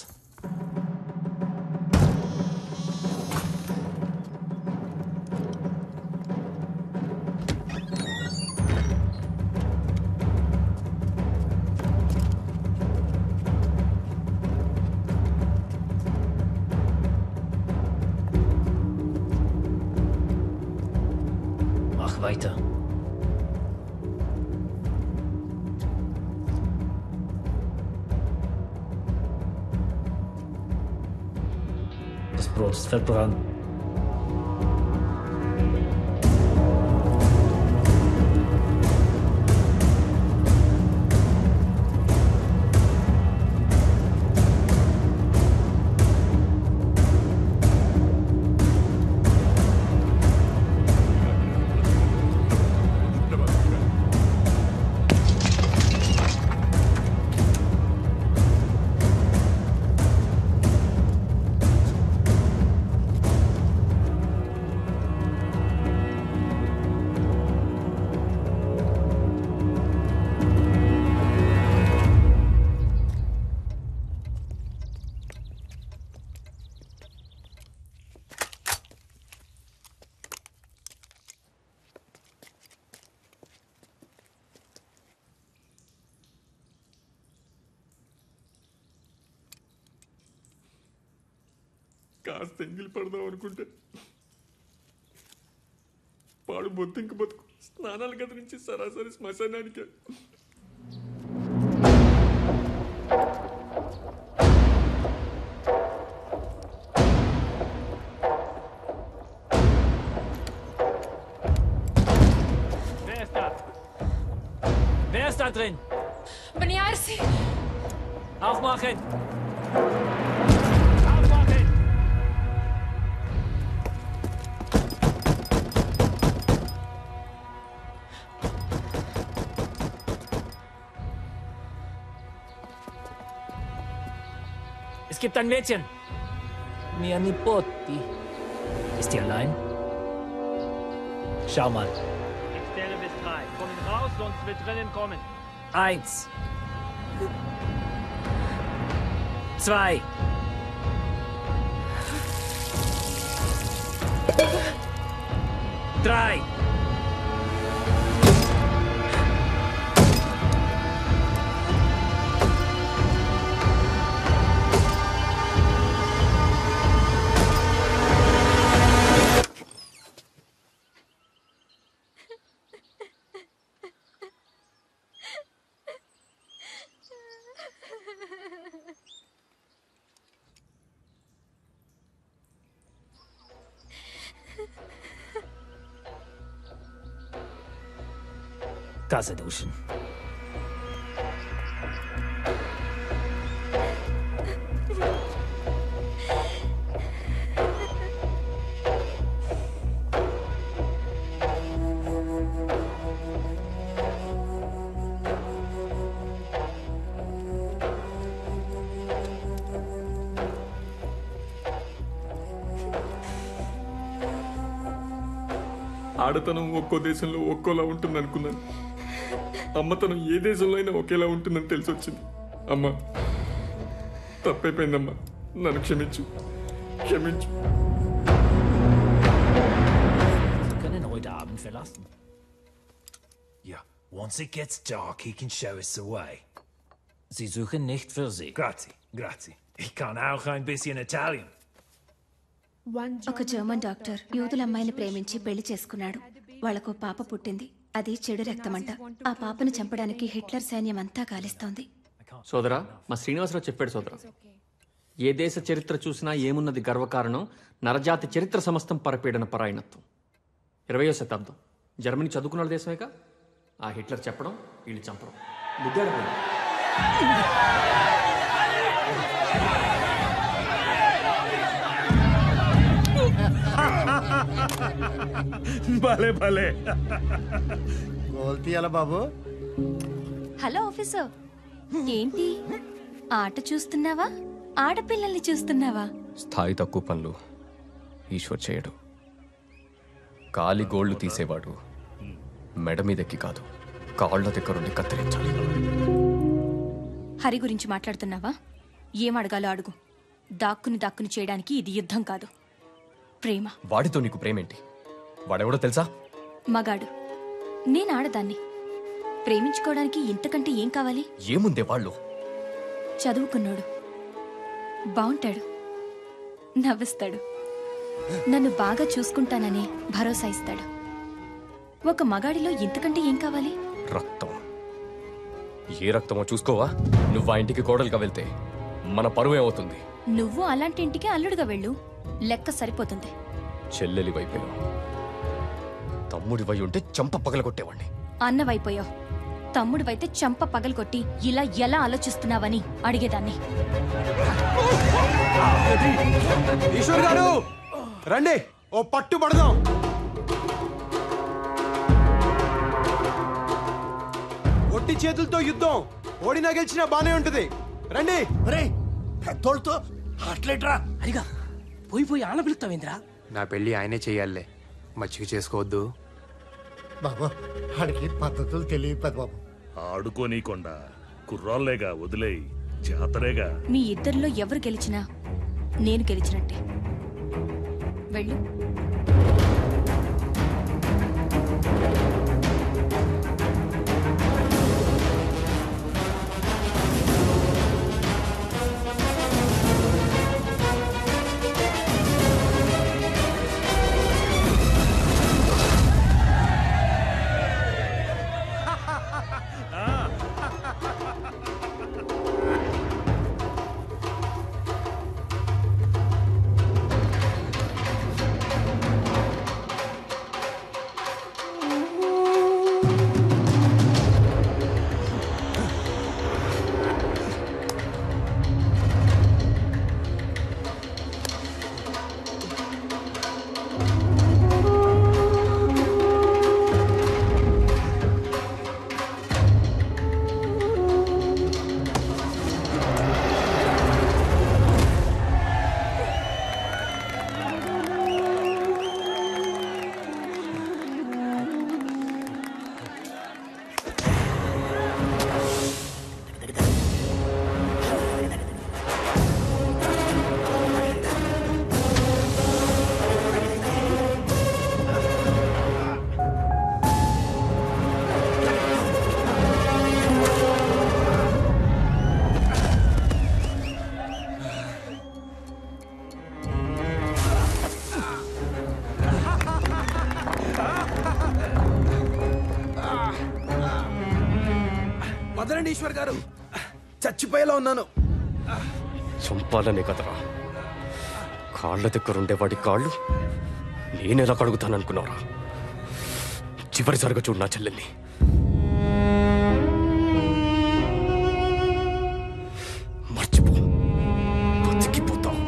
Mach weiter. Das Brot ist verbrannt. కాస్త ఎంగిలి పడదాం అనుకుంటే పాడు బొత్తింక బతుకు స్నానాల గది నుంచి సరాసరి శ్మశానానికి. Wer ist da? Wer ist da drin? Beniarsi! Aufmachen! Es gibt ein Mädchen. Mia nipoti. Ist die allein? Schau mal. Ich zähle bis 3. Kommen raus, sonst wird drinnen kommen. 1. 2. 3. Tasse duschen. ఆడతనం ఒక్కో దేశంలో ఒక్కోలా ఉంటుంది అనుకున్నాను. అమ్మతనం ఏ దేశంలో అయినా ఒకేలా ఉంటుందని తెలిసి వచ్చింది. అమ్మ, తప్పైపోయిందమ్మా, నన్ను క్షమించు, క్షమించు. Wir können heute Abend verlassen. Ja, once it gets dark, he can show us the way. Sie suchen nicht für Sie. Grazie, grazie. Ich kann auch ein bisschen Italian. ఒక జర్మన్ డాక్టర్ యూదుల అమ్మాయిని ప్రేమించి పెళ్లి చేసుకున్నాడు. వాళ్లకు పాప పుట్టింది. అది చెడు రక్తమంట. ఆ పాపను చంపడానికి హిట్లర్ సైన్యం అంతా కాలిస్తోంది. సోదరా, మా శ్రీనివాసరావు చెప్పాడు సోదరా, ఏ దేశ చరిత్ర చూసినా ఏమున్నది గర్వకారణం, నరజాతి చరిత్ర సమస్తం పరపీడన పరాయణత్వం. 20వ శతాబ్దం జర్మనీ చదువుకున్న దేశమేగా. ఆ హిట్లర్ చెప్పడం, వీళ్ళు చంపడం. బుద్ధాడు భలే భలే. గోల్తీయాల బాబు. హలో ఆఫీసర్, ఏంటి ఆట చూస్తున్నావా, ఆడపిల్లల్ని చూస్తున్నావా? స్థాయి తక్కువ పనులు ఈశ్వర్ చేయడు. కాలి గోళ్లు తీసేవాడు మెడ మీదెక్కి కాదు, కాళ్ల దగ్గరుండి కత్తిరించాలి. హరి గురించి మాట్లాడుతున్నావా? ఏం అడగాలో అడుగు. దాక్కుని చేయడానికి ఇది యుద్ధం కాదు, ప్రేమ. వాడితో నీకు ప్రేమేంటి? వాడెవడో తెలుసా? మగాడు. నేను ఆడదాన్ని. ప్రేమించుకోవడానికి ఇంతకంటే ఏం కావాలి? ఏముందే వాళ్ళు? చదువుకున్నాడు, బాగుంటాడు, నవ్విస్తాడు, నన్ను బాగా చూసుకుంటానని భరోసా ఇస్తాడు. ఒక మగాడిలో ఇంతకంటే ఏం కావాలి? రక్తం. ఏ రక్తమో చూసుకోవా? నువ్వు ఆ ఇంటికి కోడలుగా వెళ్తే మన పరువు ఏమవుతుంది? నువ్వు అలాంటి ఇంటికి అల్లుడుగా వెళ్ళు, లెక్క సరిపోతుంది. చెల్లెలి వైపోయావు, తమ్ముడి వై ఉంటే చంప పగలగొట్టేవాణ్ణి. అన్నవైపోయావు, తమ్ముడివైతే చంప పగలగొట్టి ఇలా ఎలా ఆలోచిస్తున్నావని అడిగేదాన్ని. ఈశ్వర్ గారు రండి, ఓ పట్టు పడదాం. ఒట్టి చేతులతో యుద్ధం, ఓడినా గెలిచినా బానే ఉంటది. రండి. పెద్దోళ్ళతో అట్లేట్రా అడిగా పోయి ఆన పిలుస్తావేంద్రా? నా పెళ్లి ఆయనే చెయ్యాలే, మచ్చిక చేసుకోవద్దు. బాబు ఆడికి పద్ధతులు తెలియదు పెద్ద బాబు. ఆడుకోనీకొండా కుర్రాళ్ళేగా, వదిలేయి, జాతరేగా. మీ ఇద్దరిలో ఎవరు గెలిచినా నేను గెలిచినట్టే. వెళ్ళు. వదలండి ఈశ్వర్ గారు, చచ్చిపోయేలా ఉన్నాను. చంపాలనే కదరా, కాళ్ళ దగ్గరుండే వాడి కాళ్ళు నేనెలా కడుగుతాననుకున్నావురా? చివరిసారిగా చూడు నా చెల్లెల్ని. మర్చిపో, బతికిపోతావు.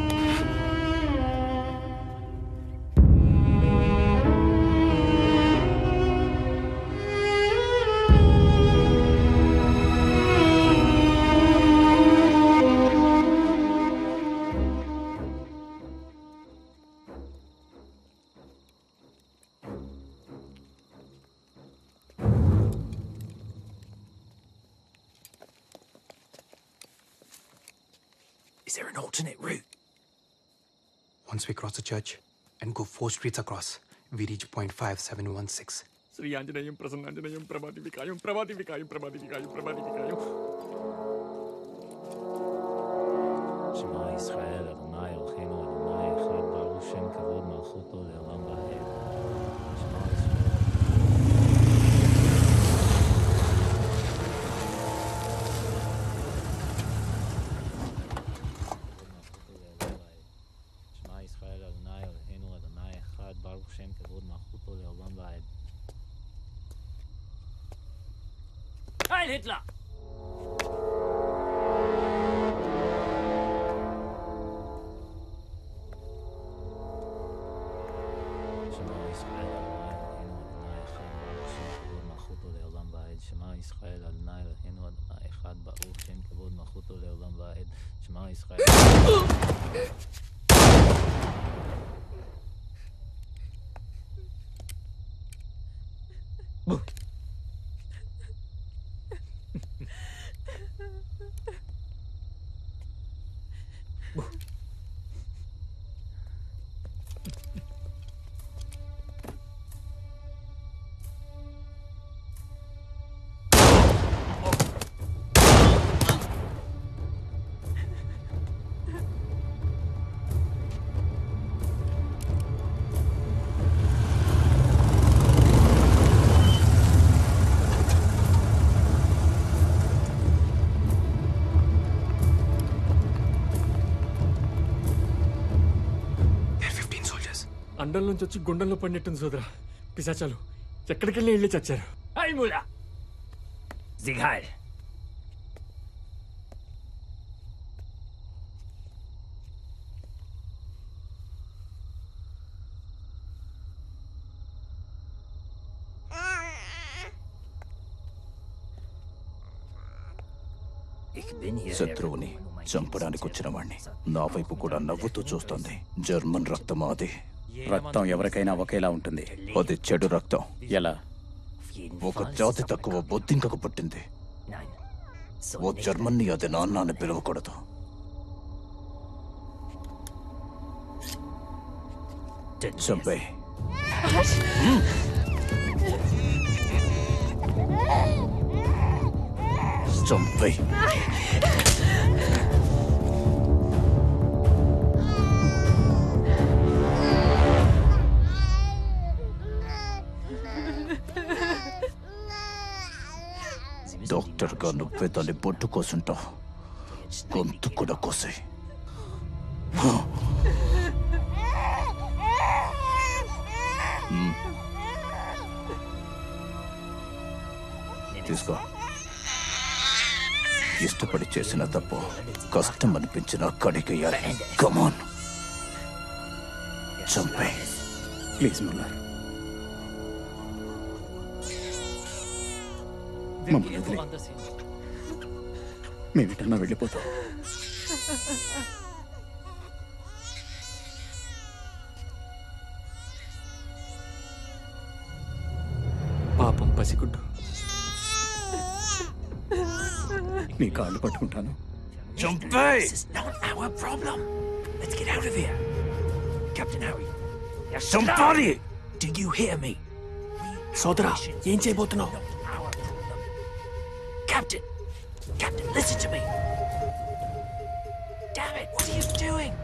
there an alternate route? Once we cross the church and go 4 streets across, we reach point 5716. Shri Anjaneyam ప్రసన్నాంజనేయం Prabhati వికాయం Prabhati వికాయం Prabhati వికాయం Prabhati వికాయం. שמע ישראל, אדוני אלוהינו, אדוני אחד, ברוך שם כבוד מלכותו לעולם ועד. שמע ישראל. שמע ישראל, אדוני אלוהינו, אדוני אחד, ברוך שם כבוד מלכותו לעולם ועד. Heil Hitler! שמע ישראל, אדוני אלוהינו, אדוני אחד, ברוך שם כבוד מלכותו לעולם ועד. שמע ישראל. అండం నుంచి వచ్చి గుండంలో పడినట్టుంది సోదరా. పిశాచాలు ఎక్కడికెళ్ళి వెళ్ళి చచ్చారు. Heil Mutter! Sieg heil! శత్రువుని చంపడానికి వచ్చిన వాణ్ణి నా వైపు కూడా నవ్వుతూ చూస్తోంది. జర్మన్ రక్తం అది. రక్తం ఎవరికైనా ఒకేలా ఉంటుంది. అది చెడు రక్తం. ఎలా? ఒక జాతి తక్కువ బొద్దింకకు పుట్టింది. ఓ జర్మన్ని అది నాన్న అని పిలవకూడదు. చంపే. చంపే. డాక్టర్గా నువ్వే దాన్ని బొట్టు కోసుంటావు. గొంతు కూడా కోసే. తీసుకో. ఇష్టపడి చేసిన తప్పు కష్టం అనిపించిన కడిగేయాలి. కమాన్, చంపే. ప్లీజ్ ముల్లర్, మమ్మల్ని వదిలే. మేమిటన్నా వెళ్ళిపోతాం. పాపం పసిగుడ్డు. నీ కాళ్ళు పట్టుకుంటాను. This is not our problem. Let's get out of here. Captain Harry. Somebody! Do you hear me? సోదరా, ఏం చేయబోతున్నావు? Captain! Captain, listen to me! Damn it, what are you doing?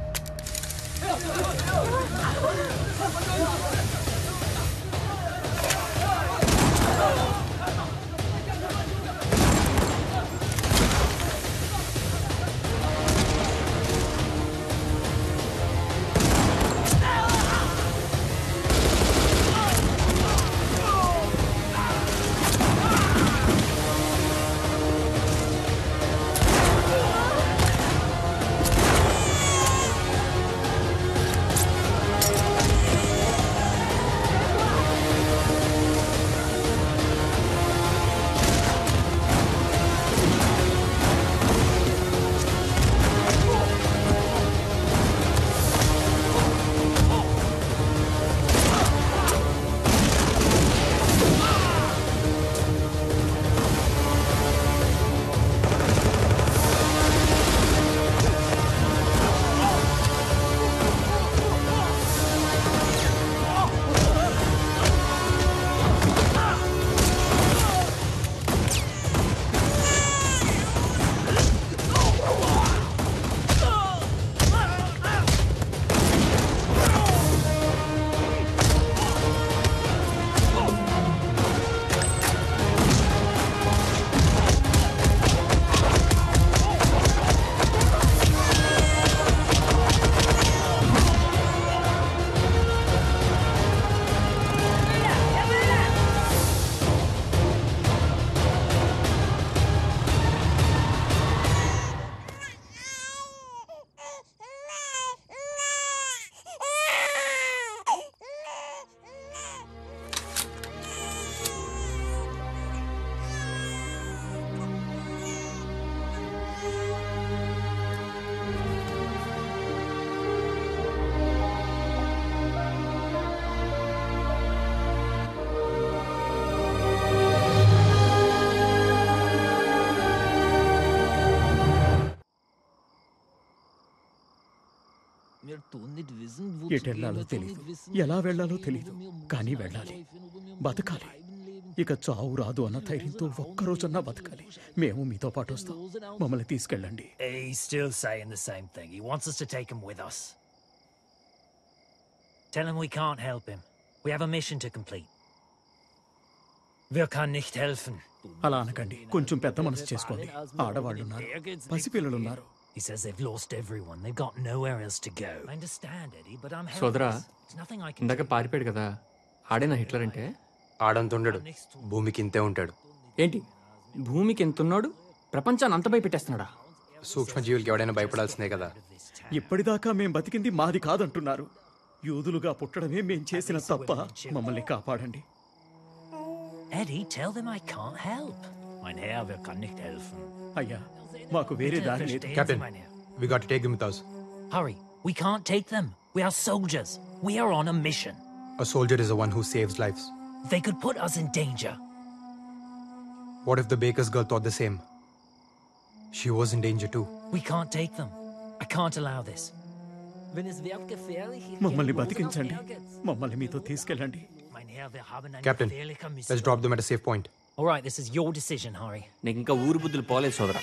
ఎటెళ్లాలో తెలియదు, ఎలా వెళ్లాలో తెలియదు, కానీ వెళ్ళాలి, బతకాలి. ఇక చావు రాదు అన్న ధైర్యంతో ఒక్కరోజన్నా బతకాలి. మేము మీతో పాటు వస్తాం, మమ్మల్ని తీసుకెళ్ళండి. He's still saying the same thing. He wants us to take him with us. Tell him we can't help him. We have a mission to complete. Wir kann nicht helfen. అలా అనకండి, కొంచెం పెద్ద మనసు చేసుకోండి. ఆడవాళ్ళున్నారు, పసిపిల్లలున్నారు. He says they've lost everyone. They've got nowhere else to go. I understand, Eddie, but I'm సోదరా, helpless. There's nothing I can ఇందాక పారిపోయాడు కదా, ఆడేనా హిట్లర్ అంటే? ఆడంత ఉండడు, భూమికి ఇంతే ఉంటాడు. ఏంటి, భూమికి ఎంతున్నాడు? ప్రపంచాన్ని అంత భయపెట్టేస్తున్నాడా? సూక్ష్మజీవులకి ఎవడైనా భయపడాల్సిందే కదా. ఇప్పటిదాకా మేం బతికింది మాది కాదంటున్నారు. యూదులుగా పుట్టడమే మేం చేసిన తప్ప. మమ్మల్ని కాపాడండి. Eddie, tell them I can't help. Mein Herr, wir kann nicht helfen. అయ్యా, మాకు వేరే దారి లేదు. Captain, we got to take them with us. Hurry, we can't take them. We are soldiers. We are on a mission. A soldier is the one who saves lives. They could put us in danger. What if the baker's girl thought the same? She was in danger too. We can't take them. I can't allow this. మమ్మల్ని బతికించండి, మమ్మల్ని మీతో తీసుకెళ్ళండి. Captain, let's drop them at a safe point. All right, this is your decision, Harry. నీకు ఇంకా ఊరు బుద్ధులు పోలేదు సోదరా.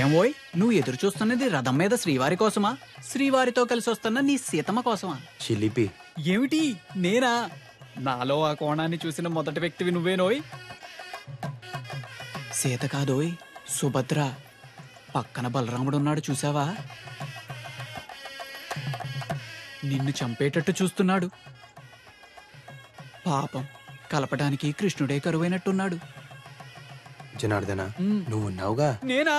ఏమోయ్, నువ్వు ఎదురు చూస్తున్నది రథం మీద శ్రీవారి కోసమా, శ్రీవారితో కలిసి వస్తున్న నీ సీతమ్మ కోసమా? చిలిపి. ఏమిటి, నేనా? నాలో ఆ కోణాన్ని చూసిన మొదటి వ్యక్తివి నువ్వేనోయ్. సీత కాదోయ్, సుభద్ర. పక్కన బలరాముడున్నాడు, చూసావా? నిన్ను చంపేటట్టు చూస్తున్నాడు. పాపం, కలపడానికి కృష్ణుడే కరువైనట్టున్నాడు. జనార్దన, నువ్వు ఉన్నావుగా. నేనా?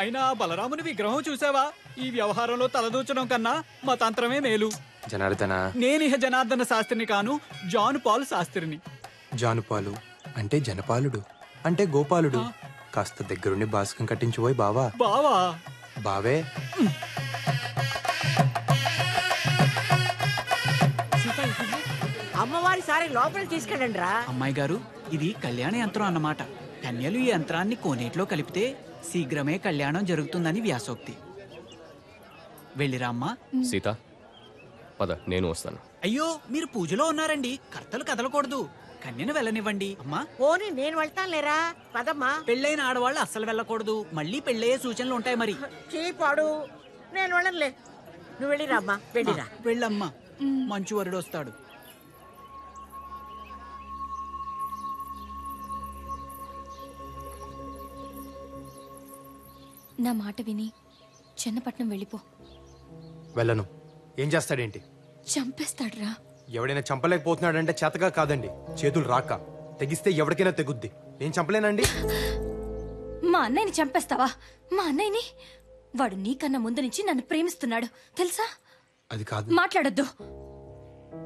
అయినా బలరాముని విగ్రహం చూసావా? ఈ వ్యవహారంలో తలదూచడం కన్నా మా తంత్రమే మేలు. జనార్దన, నేనిహ జనార్దన శాస్త్రిని కాను, జాను పాలు శాస్త్రిని. జానుపాలు అంటే జనపాలుడు, అంటే గోపాలుడు. కాస్త దగ్గరుండి బాస్కం కట్టించిపోయి బావా. బావా? బావే. అమ్మవారి సారి లోపలికి తీసుకెళ్ళండి రా. అమ్మాయి గారు, ఇది కళ్యాణ యంత్రం అన్నమాట. కన్యలు ఈ యంత్రాన్ని కోనేట్లో కలిపితే శీఘ్రమే కళ్యాణం జరుగుతుందని వ్యాసోక్తి. వెళ్ళిరామ్మా. సీత, పద, నేను వస్తాను. అయ్యో, మీరు పూజలో ఉన్నారండి, కర్తలు కదలకూడదు. కన్యను వెళ్ళనివ్వండి. అమ్మా, పోనీ నేను వెళ్తాను లేరా, పదమ్మా. పెళ్ళైన ఆడవాళ్ళు అస్సలు వెళ్ళకూడదు, మళ్ళీ పెళ్ళయ్యే సూచనలు ఉంటాయి. మరి చీపాడు, నేను వెళ్ళనులే. నువ్వు వెళ్ళిరామ్మా, వెళ్ళిరా. వెళ్ళమ్మా, మంచు వరుడు వస్తాడు. నా మాట విని చెన్నపట్నం వెళ్ళిపో. వెళ్ళను. ఏం చేస్తాడేంటి? చంపేస్తాడ్రా. ఎవడైనా చంపలేకపోతున్నాడంటే చేతగా కాదండి, చేతులు రాక. తెగిస్తే ఎవరికైనా తెగుద్ది. నేను చంపలేనండి. మా అన్నయ్యని చంపేస్తావా? మా అన్నయ్యని? వాడు నీకన్నా ముందు నుంచి నన్ను ప్రేమిస్తున్నాడు, తెలుసా? అది కాదు. మాట్లాడొద్దు.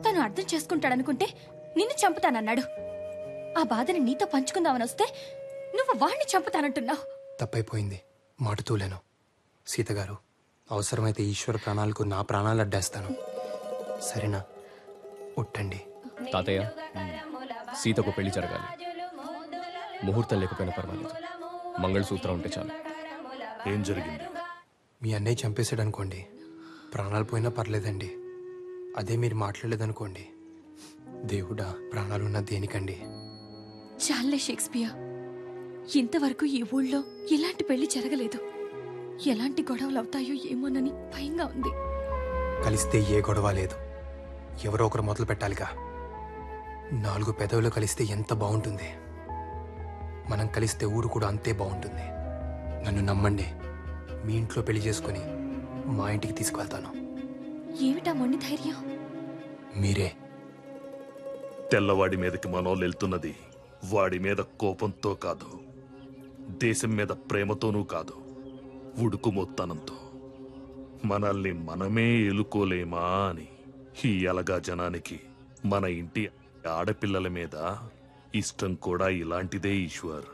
తను అర్థం చేసుకుంటాడనుకుంటే నిన్ను చంపుతానన్నాడు. ఆ బాధని నీతో పంచుకుందామని వస్తే నువ్వు వాణ్ణి చంపుతానంటున్నావు. తప్పైపోయింది, మాట తూలేను. సీతగారు, అవసరమైతే ఈశ్వర ప్రాణాలకు నా ప్రాణాలు అడ్డేస్తాను. సరేనా? ఉట్టండి. తాతయ్య, సీతకు పెళ్లి జరగాలి. ముహూర్తం లేకపోయినా పర్వాలేదు, మంగళసూత్రం ఉంటే చాలు. ఏం జరిగింది? మీ అన్నయ్య చంపేశాడు అనుకోండి, ప్రాణాలు పోయినా పర్లేదండి. అదే మీరు మాట్లాడలేదనుకోండి, దేవుడా, ప్రాణాలున్న దేనికండి? చాలే షేక్స్పియర్, ఇంతవరకు ఈ ఊళ్ళో ఇలాంటి పెళ్లి జరగలేదు. ఎలాంటి గొడవలు అవుతాయో ఏమోనని భయంగా ఉంది. కలిస్తే ఏ గొడవ లేదు, ఎవరో ఒకరు మొదలు పెట్టాలిగా. 4 పెదవులు కలిస్తే ఎంత బాగుంటుంది. మనం కలిస్తే ఊరు కూడా అంతే బాగుంటుంది. నన్ను నమ్మండి, మీ ఇంట్లో పెళ్లి చేసుకుని మా ఇంటికి తీసుకువెళ్తాను. ఏమిటా మొండి ధైర్యం? మీరే. తెల్లవాడి మీదకి మనోళ్ళు వెళ్తున్నది వాడి మీద కోపంతో కాదు, దేశం మీద ప్రేమతోనూ కాదు, ఉడుకుమొత్తనంతో. మనల్ని మనమే ఎలుకోలేమా అని. ఈ అలగా జనానికి మన ఇంటి ఆడపిల్లల మీద ఇష్టం కూడా ఇలాంటిదే ఈశ్వర్.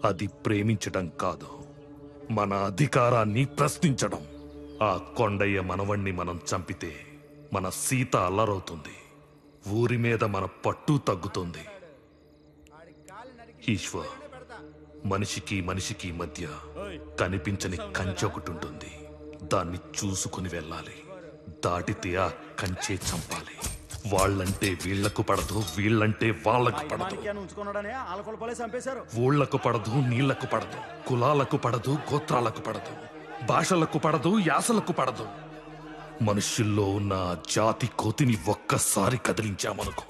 అది ప్రేమించడం కాదు, మన అధికారాన్ని ప్రశ్నించడం. ఆ కొండయ్య మనవణ్ణి మనం చంపితే మన సీత అల్లరవుతుంది, ఊరి మీద మన పట్టు తగ్గుతుంది. ఈశ్వర్, మనిషికి మనిషికి మధ్య కనిపించని కంచె ఒకటి ఉంటుంది. దాన్ని చూసుకుని వెళ్ళాలి. దాటితే ఆ కంచె చంపాలి. వాళ్ళంటే వీళ్లకు పడదు, వీళ్ళంటే వాళ్ళకు పడదు. ఊళ్లకు పడదు, నీళ్లకు పడదు, కులాలకు పడదు, గోత్రాలకు పడదు, భాషలకు పడదు, యాసలకు పడదు. మనుష్యుల్లో ఉన్న జాతి కోతిని ఒక్కసారి కదిలించామనుకో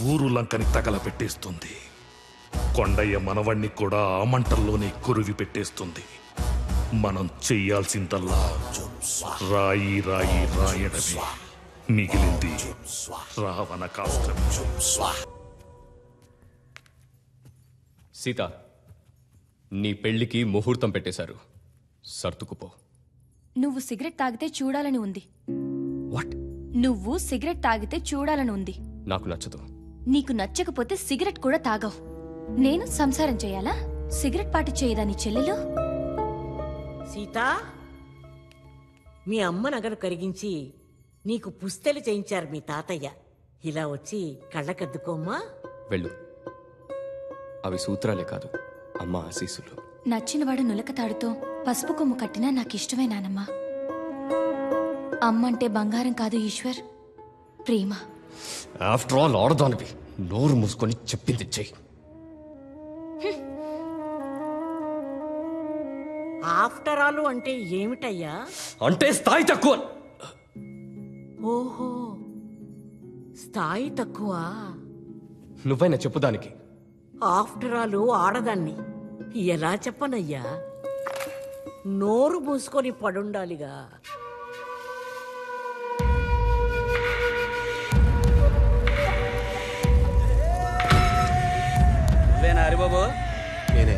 ఊరు లంకని తగలపెట్టేస్తుంది. కొండయ్య మనవణ్ణి కూడా ఆ మంటల్లోనే కురివి పెట్టేస్తుంది. మనం చెయ్యాల్సిందల్లా రాయి రాయి రాయడమే. మిగిలింది రావణ కాష్టం. సీత, నీ పెళ్లికి ముహూర్తం పెట్టేశారు, సర్దుకుపో. నువ్వు సిగరెట్ తాగితే చూడాలని ఉంది. వాట్? నువ్వు సిగరెట్ తాగితే చూడాలని ఉంది. నాకు నచ్చదు. నీకు నచ్చకపోతే సిగరెట్ కూడా తాగవు. నేను సంసారం చేయాలా? సిగరెట్ పాటి చేయదా నీ చెల్లెలు? సీత, మీ అమ్మ నగలు కరిగించి నీకు పుస్తెలు చేయించారు మీ తాతయ్య. ఇలా వచ్చి కళ్ళకద్దుకోమ్మా. వెళ్ళు. అవి సూత్రాలే కాదు, అమ్మ ఆశీస్సులు. నచ్చినవాడు నులకతాడుతో పసుపు కొమ్ము కట్టినా నాకిష్టమే నానమ్మా. అమ్మంటే బంగారం కాదు ఈశ్వర్, ప్రేమ. ఆఫ్టర్ ఆల్ ఆడదానివి, నోరు మూసుకొని చెప్పింది చెయ్యి. ఆఫ్టర్ ఆల్ అంటే ఏమిటయ్యా? అంటే స్థాయి తక్కువ. ఓహో, స్థాయి తక్కువ. నువ్వైనా చెప్పు దానికి. ఆఫ్టర్ ఆల్ ఆడదాన్ని ఎలా చెప్పనయ్యా? నోరు మూసుకొని పడుండాలిగా. హరిబాబు, నేనే.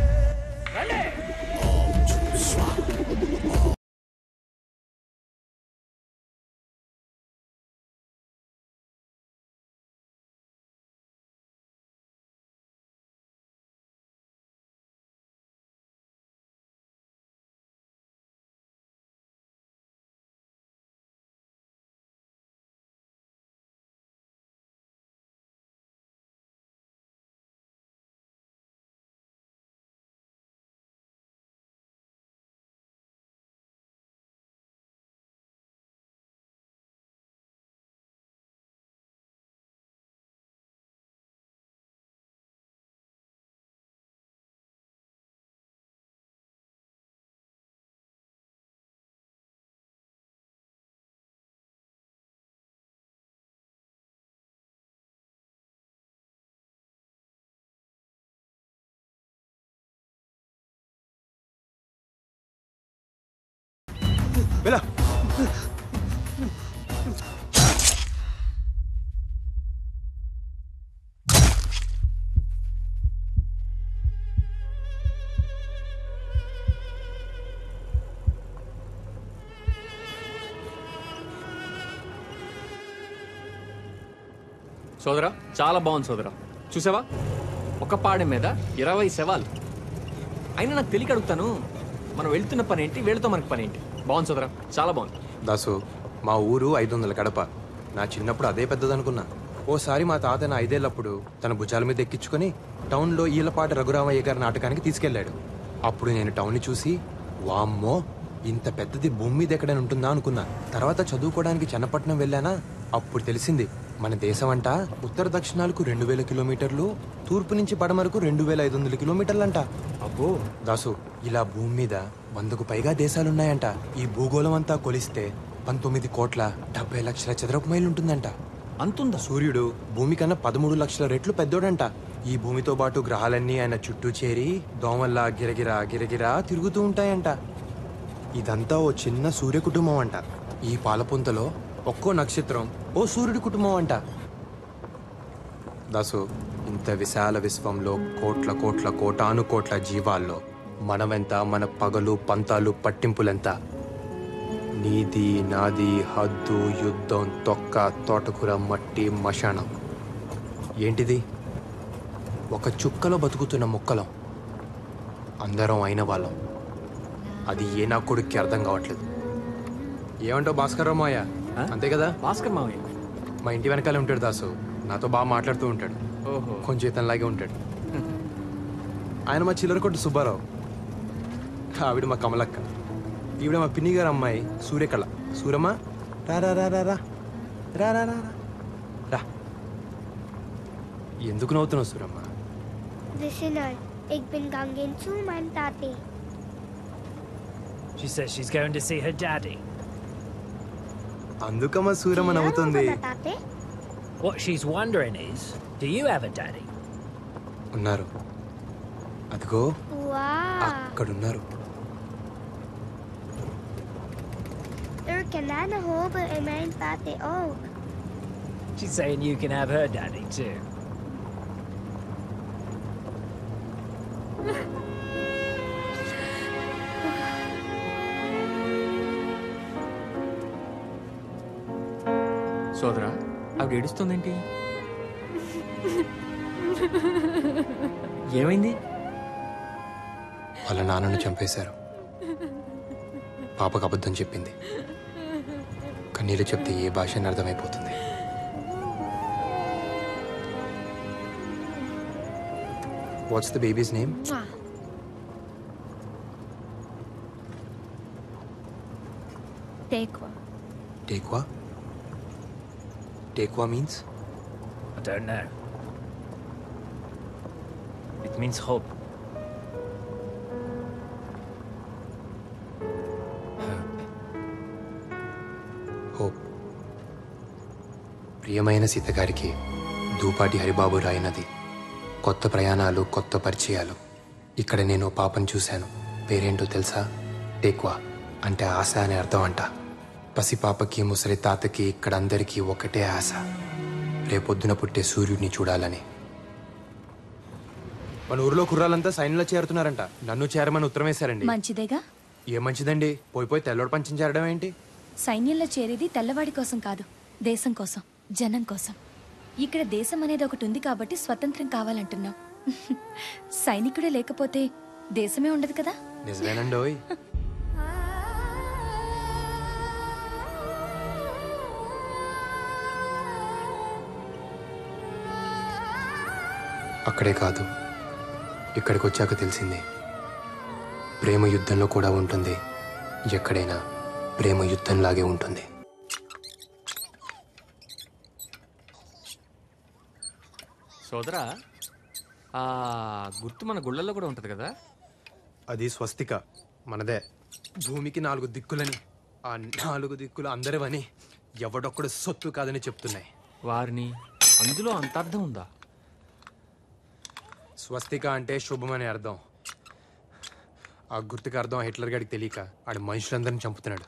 వెళ్ళా. సోదరా, చాలా బాగుంది సోదరా. చూసావా, ఒక పాడె మీద 20 శవాలు. అయినా నాకు తెలియక అడుగుతాను, మనం వెళ్తున్న పని ఏంటి, వీళ్ళతో మనకి పని ఏంటి? బాగుంది సోదరా, చాలా బాగుంది. దాసు, మా ఊరు 500 కడప. నా చిన్నప్పుడు అదే పెద్దదనుకున్నా. ఓసారి మా తాత నా 5 ఏళ్ళప్పుడు తన భుజాల మీద ఎక్కించుకొని టౌన్లో ఈలపాటి రఘురామయ్య గారి నాటకానికి తీసుకెళ్లాడు. అప్పుడు నేను టౌన్ని చూసి, వామ్మో, ఇంత పెద్దది భూమి మీద ఎక్కడైనా ఉంటుందా అనుకున్నా. తర్వాత చదువుకోవడానికి చన్నపట్నం వెళ్ళానా, అప్పుడు తెలిసింది మన దేశం అంట ఉత్తర దక్షిణాలకు 2000 కిలోమీటర్లు, తూర్పు నుంచి పడమరకు 2500 కిలోమీటర్లంట. అబ్బో దాసు, ఇలా భూమి మీద 100కు పైగా దేశాలున్నాయంట. ఈ భూగోళం అంతా కొలిస్తే 19,70,00,000 చదరపు మైలు ఉంటుందంట. అంతుందా? సూర్యుడు భూమి కన్నా 13 లక్షల రెట్లు పెద్దోడంట. ఈ భూమితో పాటు గ్రహాలన్నీ ఆయన చుట్టూ చేరి దోమల్లా గిరగిరా గిరగిరా తిరుగుతూ ఉంటాయంట. ఇదంతా ఓ చిన్న సూర్య కుటుంబం అంట. ఈ పాలపుంతలో ఒక్కో నక్షత్రం ఓ సూర్యుడి కుటుంబం అంట. దాసు, ఇంత విశాల విశ్వంలో కోట్ల కోట్ల కోటాను కోట్ల జీవాల్లో మనమెంత, మన పగలు పంతాలు పట్టింపులెంత? నీది నాది, హద్దు, యుద్ధం, తొక్క, తోటకూర, మట్టి, మశానం. ఏంటిది? ఒక చుక్కలో బతుకుతున్న ముక్కలం. అందరం అయిన వాళ్ళం. అది ఏ నా కొడుక్కి అర్థం కావట్లేదు. ఏమంటావు భాస్కర్ మావయ్య? అంతే కదా? భాస్కర్ మావయ్య మా ఇంటి వెనకాలే ఉంటాడు దాసు. నాతో బాగా మాట్లాడుతూ ఉంటాడు. ఓహో. కొంచెం ఇతనిలాగే ఉంటాడు. ఆయన మా చిల్లర కొట్టు సుబ్బారావు. ఆవిడ మా కమలక్క. ఈవిడ మా పిన్ని గారు అమ్మాయి సూర్యకళ. సూరమ్మ రా రా రా రా రా రా రా రా రా. ఎందుకు నవ్వుతున్నావు Suramma? Ik ben gegaan zu mijn tati. She says she's going to see her daddy. అందుకమ్మా Suramma నవ్వుతుంది. What she's wondering is, do you have a daddy? ఉన్నారు. అదిగో అక్కడున్నారు. Er kananen hoben in mijn tati ook. She's saying you can have her daddy too. సోదరా ఆవిడ ఏడుస్తుందేంటి? ఏమైంది? వాళ్ళ నాన్నను చంపేశారు. పాపకు అబద్ధం చెప్పింది. కన్నీళ్ళు చెప్తే ఏ భాష అని అర్థమైపోతుంది. What's the babies name? Tekwa. Tekwa? Tekwa means? I don't know. It means hope. Hope. ప్రియమైన సీత గారికి దూపాటి హరిబాబు రాయినది. కొత్త ప్రయాణాలు, కొత్త పరిచయాలు. ఇక్కడ నేను పాపను చూశాను. పేరేంటో తెలుసా? టేక్వా అంటే ఆశ అని అర్థం అంట. పసిపాపకి, ముసలి తాతకి, ఇక్కడ అందరికీ ఒకటే ఆశ, రేపొద్దున పుట్టే సూర్యుడిని చూడాలని. మన ఊర్లో కుర్రాలంతా సైన్యంలో చేరుతున్నారంట. నన్ను చేరమని ఉత్తరం వేశారండి. మంచిదేగా. ఏ మంచిదండి, పోయి తెల్లోడు పంచం చేరడం ఏంటి? సైన్యంలో చేరేది తెల్లవాడి కోసం కాదు, దేశం కోసం, జనం కోసం. ఇక్కడ దేశం అనేది ఒకటి ఉంది కాబట్టి స్వతంత్రం కావాలంటున్నాం. సైనికుడే లేకపోతే దేశమే ఉండదు కదా. నిజమేనండోయ్. అక్కడే కాదు, ఇక్కడికి వచ్చాక తెలిసింది, ప్రేమ యుద్ధంలో కూడా ఉంటుంది. ఎక్కడైనా ప్రేమ యుద్ధంలాగే ఉంటుంది. సోదరా ఆ గుర్తు మన గుళ్ళల్లో కూడా ఉంటది కదా? అది స్వస్తిక, మనదే. భూమికి 4 దిక్కులని, ఆ 4 దిక్కులు అందరివని, ఎవడొక్కడు సొత్తు కాదని చెప్తున్నాయి. వారిని అందులో అంత అర్థం ఉందా? స్వస్తిక అంటే శుభం అని అర్థం. ఆ గుర్తుకు అర్థం హిట్లర్ గారికి తెలియక ఆడు మనుషులందరినీ చంపుతున్నాడు.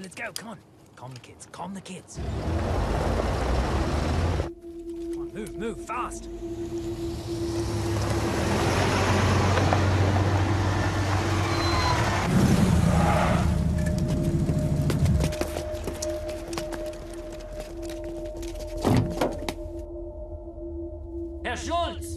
Let's go. Come on. Calm the kids. Calm the kids. Come on, move, fast. Herr Schulz!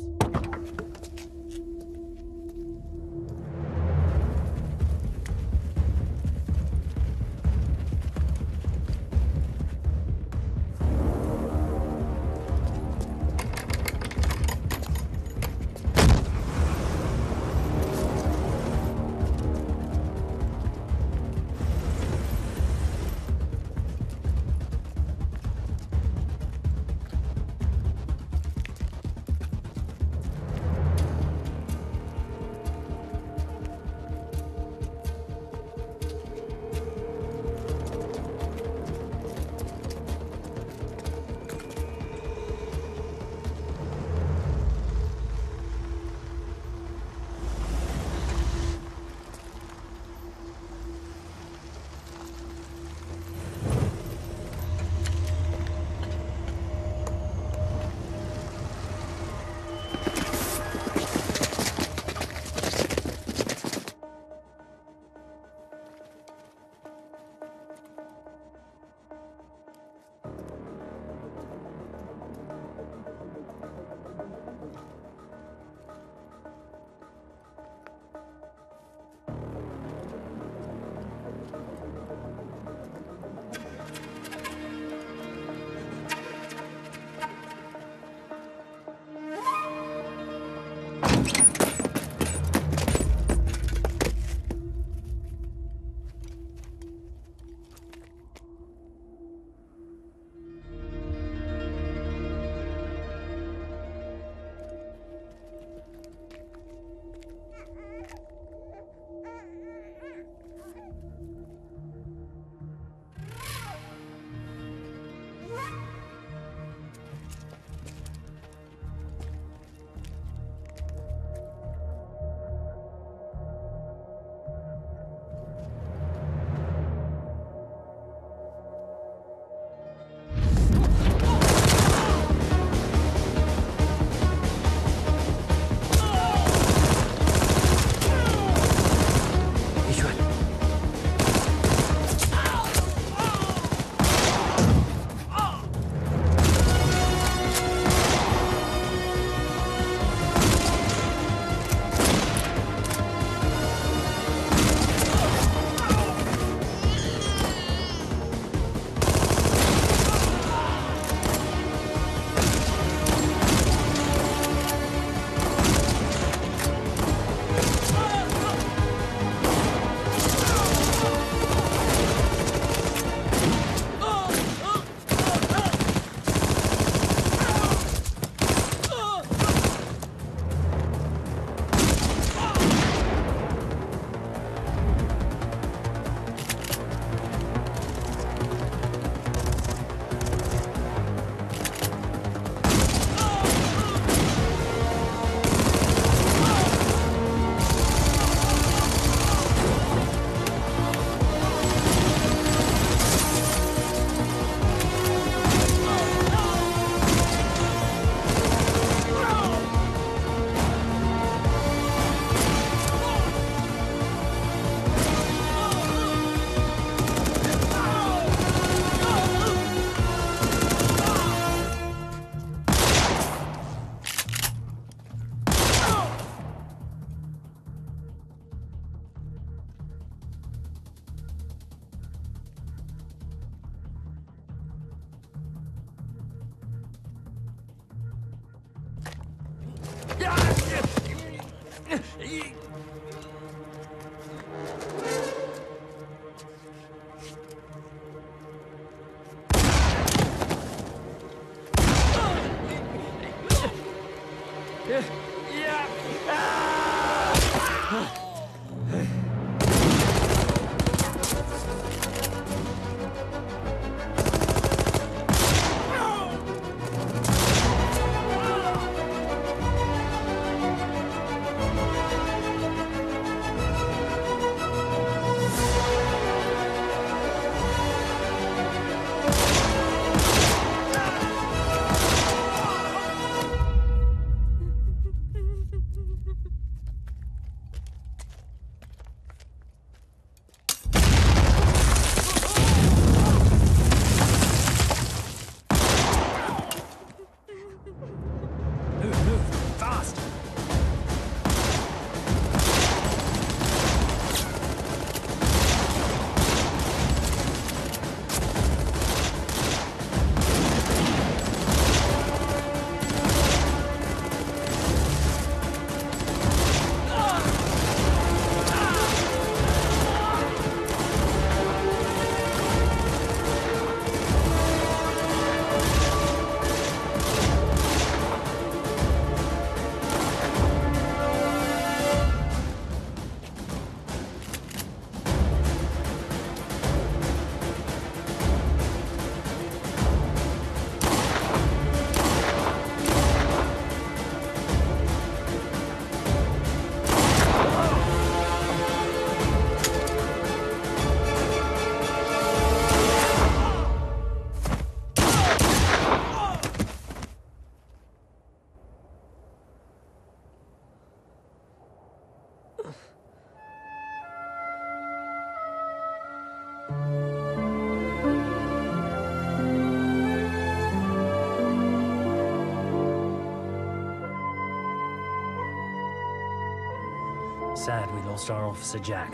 Sad we lost our officer Jack.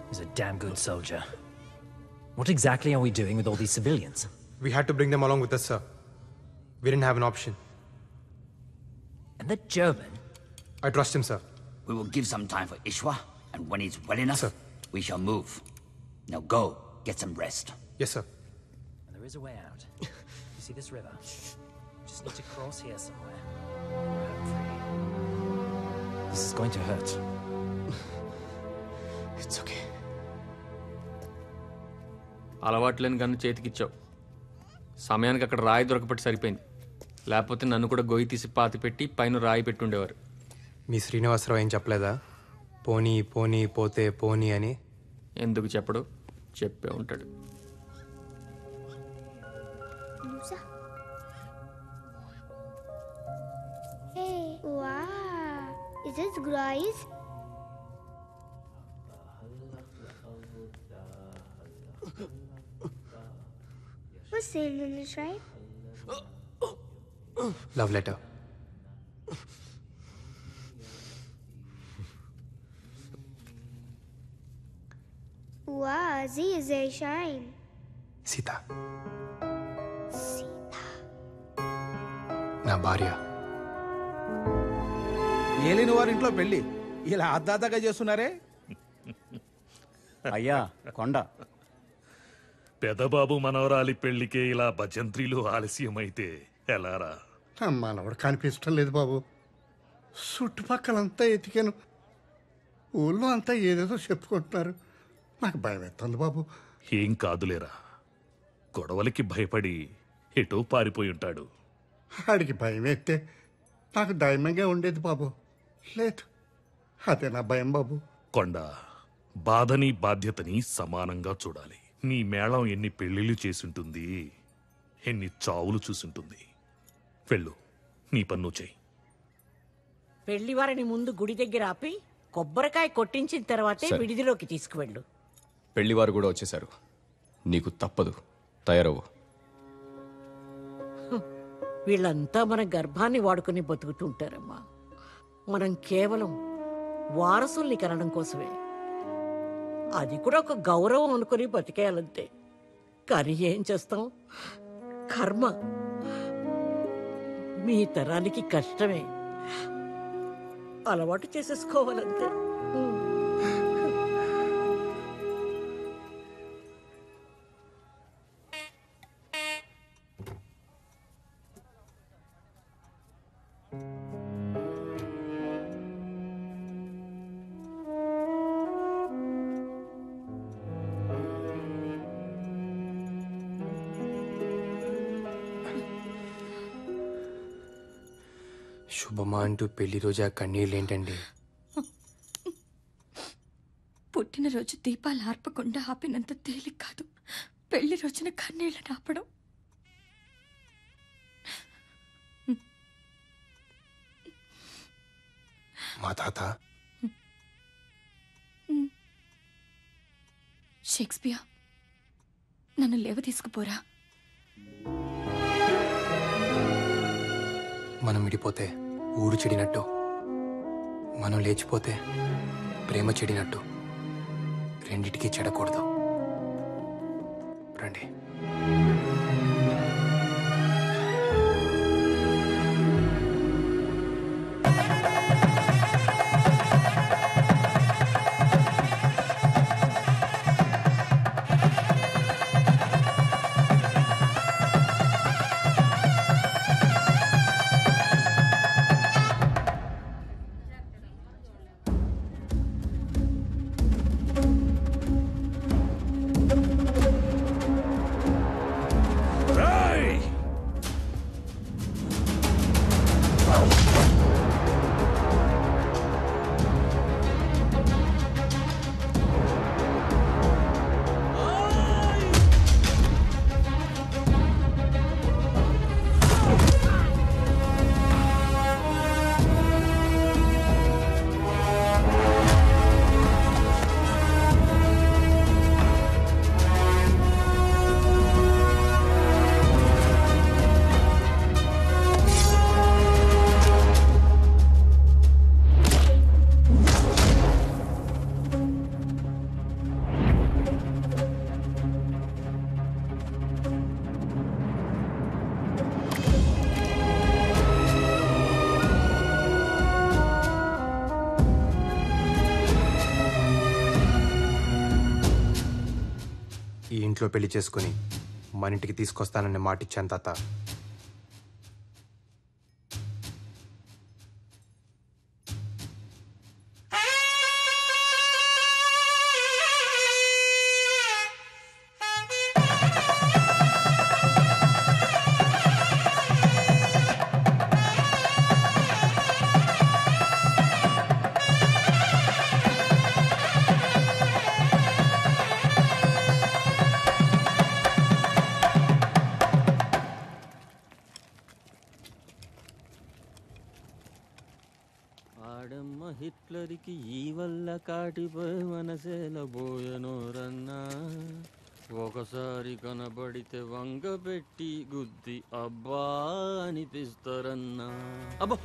He's a damn good soldier. What exactly are we doing with all these civilians? We had to bring them along with us, sir. We didn't have an option. And the German? I trust him, sir. We will give some time for Ishwa, and when he's well enough, we shall move. Now go, get some rest. Yes, sir. And there is a way out. You see this river? Just need to cross here somewhere. This is going to hurt. It's okay. అలవాట్లేని గన్ను చేతికిచ్చావు. సమయానికి అక్కడ రాయి దొరకపట్టి సరిపోయింది. లేకపోతే నన్ను కూడా గొయ్యి తీసి పాతి పెట్టి పైన రాయి పెట్టుండేవారు. మీ శ్రీనివాసరావు ఏం చెప్పలేదా? పోనీ పోనీ పోతే పోనీ అని. ఎందుకు చెప్పడు? చెప్పే ఉంటాడు. Hey, wow. Is this Grace? What's saying in this, right? Love letter. Wow, Z is very shine. Sita నా భార్య. ఏలిన వారి ఇంట్లో పెళ్లి ఇలా అద్దాతగా చేస్తున్నారే. అయ్యా కొండ పెదబాబు మనవరాలి పెళ్లికే ఇలా భజంత్రీలు ఆలస్యమైతే ఎలారా? మనవడు కనిపించడం లేదు బాబు. చుట్టుపక్కలంతా ఎతికాను. ఊళ్ళో అంతా ఏదేదో చెప్పుకుంటున్నారు. నాకు భయం ఎత్తుంది బాబు. ఏం కాదులేరా, గొడవలకి భయపడి ఎటో పారిపోయి ఉంటాడు. ఆడికి భయం ఎత్తే నాకు ధైర్యంగా ఉండేది బాబు. లేదు, అదే నా భయం బాబు. కొండ, బాధని బాధ్యతని సమానంగా చూడాలి. నీ మేళం ఎన్ని పెళ్లిళ్ళు చేసుంటుంది, ఎన్ని చావులు చూసుంటుంది. వెళ్ళు, నీ పన్ను చెయ్యి. పెళ్లివారిని ముందు గుడి దగ్గర ఆపి కొబ్బరికాయ కొట్టించిన తర్వాతే సరే. విడిదిలోకి తీసుకువెళ్ళు. పెళ్లివారు కూడా వచ్చేశారు. నీకు తప్పదు, తయారవు. వీళ్ళంతా మన గర్భాన్ని వాడుకుని బతుకుతుంటారమ్మా. మనం కేవలం వారసుల్ని కనడం కోసమే. అది కూడా ఒక గౌరవం అనుకుని బతికేయాలంతే. కానీ ఏం చేస్తాం, కర్మ. మీ తరానికి కష్టమే, అలవాటు చేసేసుకోవాలంతే. శుభమా అంటూ పెళ్లి రోజు ఆ కన్నీళ్ళేంటండి? పుట్టినరోజు దీపాలు ఆర్పకుండా ఆపినంత తేలిక కాదు పెళ్లి రోజున కన్నీళ్ళని ఆపడం. మా తాత షేక్స్పియర్, నన్ను లేవ తీసుకుపోరా. మనం విడిపోతే ఊరు చెడినట్టు, మనం లేచిపోతే ప్రేమ చెడినట్టు. రెండిటికి చెడకూడదు. రండి. ఇంట్లో పెళ్లి చేసుకుని మన ఇంటికి తీసుకొస్తానని మాటిచ్చాను తాత. హిట్లర్కి ఈ వల్ల కాటిపోయి మనసేలబోయను రన్నా, ఒకసారి కనబడితే వంగ పెట్టి గుద్ది అబ్బా అనిపిస్తారన్నా. అబ్బో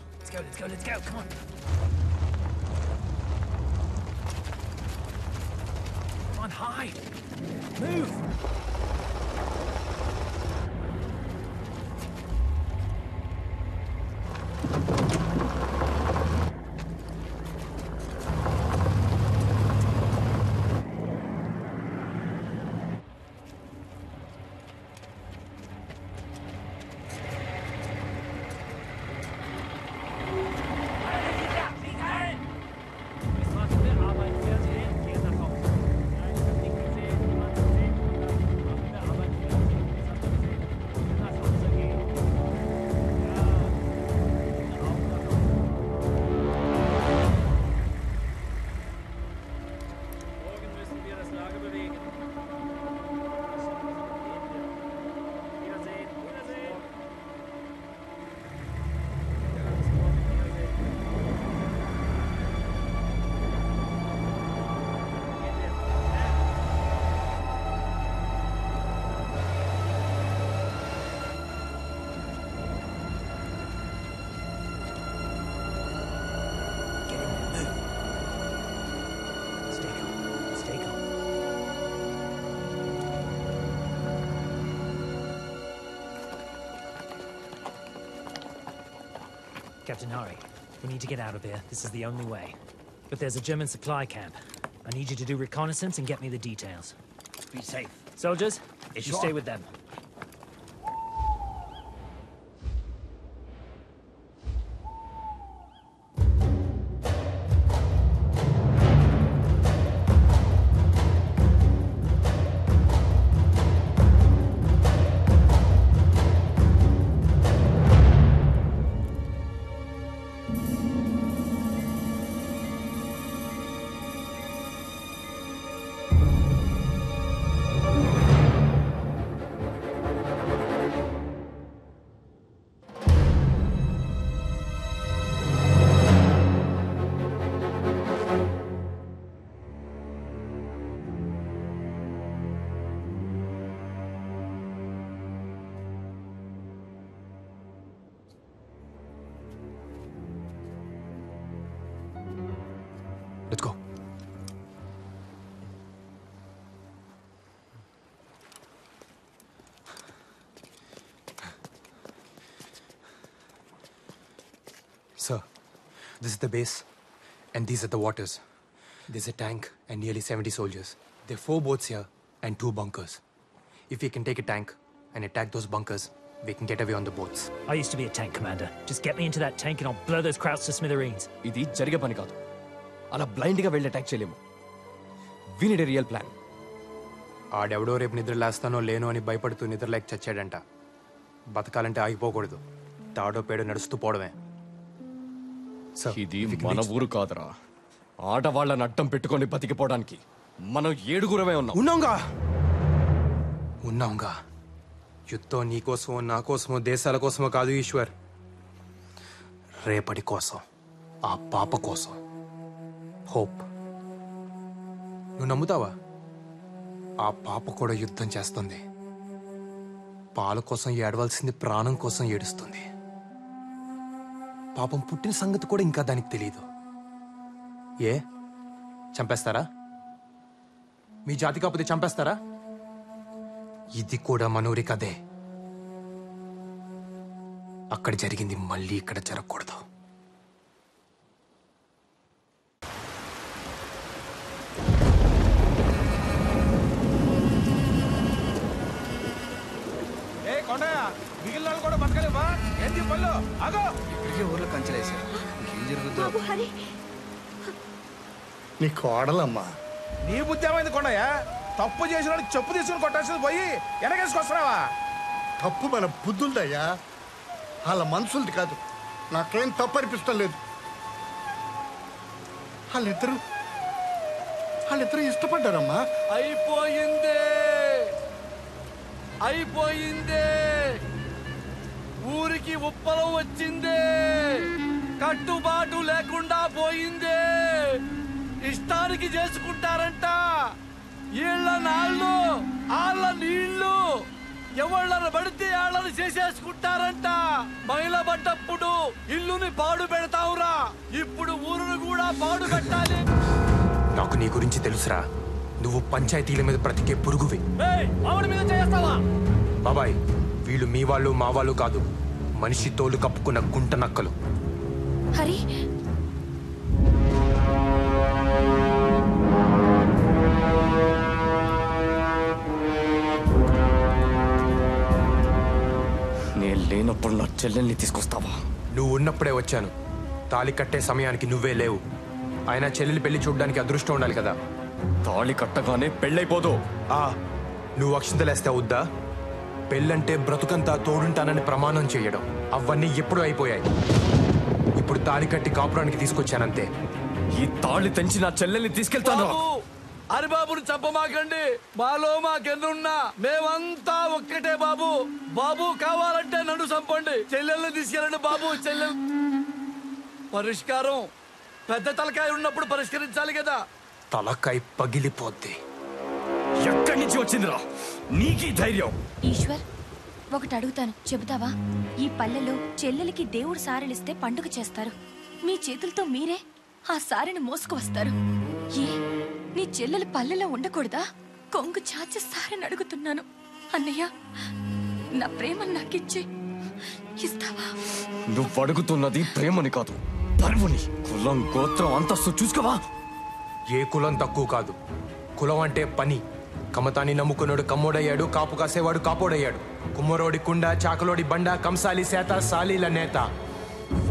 Captain Hari, we need to get out of here. This is the only way. But there's a German supply camp. I need you to do reconnaissance and get me the details. Be safe. Soldiers, you stay with them. Let's go. Sir, this is the base, and these are the waters. There's a tank and nearly 70 soldiers. There are 4 boats here and 2 bunkers. If we can take a tank and attack those bunkers, we can get away on the boats. I used to be a tank commander. Just get me into that tank and I'll blow those crowds to smithereens. ఇది జరిగే పని కాదు. అలా బ్లైండ్గా వెళ్ళి అటాక్ చేయలేము. We need a real plan. ఆడెవడో రేపు నిద్ర లేస్తానో లేనో అని భయపడుతూ నిద్రలేక చచ్చాడంట. బతకాలంటే ఆగిపోకూడదు. తాడో పేడో నడుస్తూ పోవడమే. ఇది మన ఊరు కాదురా. ఆడవాళ్ళని అడ్డం పెట్టుకొని బతికిపోవడానికి మనం 7గురమే ఉన్నాంగా. యుద్ధం నీకోసమో నా కోసమో దేశాల కోసమో కాదు ఈశ్వర్. రేపటి కోసం, ఆ పాప కోసం. హోప్. నువ్వు నమ్ముతావా? ఆ పాప కూడా యుద్ధం చేస్తుంది. పాల కోసం ఏడవలసింది ప్రాణం కోసం ఏడుస్తుంది. పాపం పుట్టిన సంగతి కూడా ఇంకా దానికి తెలియదు. ఏ చంపేస్తారా? మీ జాతి కాకపోతే చంపేస్తారా? ఇది కూడా మనూరి కదే. అక్కడ జరిగింది మళ్ళీ ఇక్కడ జరగకూడదు. ఏంటి పళ్ళు ఆగో. ఇప్పటికే ఊర్లో కంచెలేశారు, ఇంకేం జరుగుతుందో. నీ కోడలమ్మా. నీ బుద్ధి ఏమైంది కొండయ్య? తప్పు చేసిన చెప్పు తీసుకుని కొట్టాల్సింది పోయి వెనకేసుకొస్తున్నావా? తప్పు మన బుద్ధులదయ్యా, వాళ్ళ మనసులది కాదు. నాకేం తప్పు అనిపిస్తం లేదు. వాళ్ళిద్దరూ ఇష్టపడ్డారమ్మా. అయిపోయింది, అయిపోయింది. ఊరికి ఉప్పలం వచ్చింది, కట్టుబాటు లేకుండా పోయింది. ఇష్టానికి చేసుకుంటారంట. ఈళ్ళ నాళ్ళు ఆళ్ళ నీళ్లు ఎవళ్ళని పడితే వాళ్ళని చేసేసుకుంటారంట. మహిళ పడ్డప్పుడు ఇల్లుని పాడు పెడతావురా, ఇప్పుడు ఊరును కూడా పాడు పెట్టాలి. నాకు నీ గురించి తెలుసురా. నువ్వు పంచాయతీల మీద బ్రతికే పురుగువి. ఆవిడ మీద చేస్తావా? బాబాయ్, వీళ్ళు మీ వాళ్ళు మా వాళ్ళు కాదు, మనిషి తోలు కప్పుకున్న గుంట నక్కలు. హరి, నేను లేనప్పుడు నా చెల్లెల్ని తీసుకొస్తావా? నువ్వు ఉన్నప్పుడే వచ్చాను. తాళి కట్టే సమయానికి నువ్వే లేవు. ఆయన చెల్లెలి పెళ్లి చూడడానికి అదృష్టం ఉండాలి కదా. తాళి కట్టగానే పెళ్ళైపోదు. నువ్వు అక్షింతలేస్తే అవుద్దా? పెళ్ళంటే బ్రతుకంతా తోడుంటానని ప్రమాణం చేయడం, అవన్నీ ఎప్పుడూ అయిపోయాయి. ఇప్పుడు తాళి కట్టి కాపురానికి తీసుకొచ్చానంతే. ఈ తాళి తెంచి నా చెల్లెల్ని తీసుకెళ్తాను. హరిబాబుని చంపమాకండి. మాలో మాకెన్నున్నా మేమంతా ఒక్కటే బాబు. బాబు కావాలంటే నన్ను చంపండి, చెల్లెల్ని తీసుకెళ్ళండి బాబు. చెల్లెల్ పరిష్కారం పెద్ద తలకాయ ఉన్నప్పుడు పరిష్కరించాలి కదా. తలకాయ పగిలిపోద్ది. ఎక్కడి నుంచి వచ్చిందిరా నీకీ ధైర్యం? ఈశ్వర్, ఒకటి అడుగుతాను, చెబుతావా? ఈ పల్లెలో చెల్లెలికి దేవుడు సారెలిస్తే పండుగ చేస్తారు. మీ చేతులతో మీరే ఆ సారెను మోసుకు వస్తారు. ఏ నీ చెల్లెలు పల్లెలో ఉండకూడదా? కొంగు చాచి సారెని అడుగుతున్నాను. అన్నయ్య, నా ప్రేమను నాకిచ్చి ఇస్తావా? నువ్వు అడుగుతున్నది ప్రేమని కాదు, పరువుని. కులం గోత్రం అంతస్తు చూసుకోవా? ఏ కులం తక్కువ కాదు. కులం అంటే పని. కమతాన్ని నమ్ముకున్నాడు కమ్మోడయ్యాడు, కాపు కాసేవాడు కాపోడయ్యాడు. కుమ్మరోడి కుండ, చాకలోడి బండ, కంసాలి సేత, సాలీల నేత.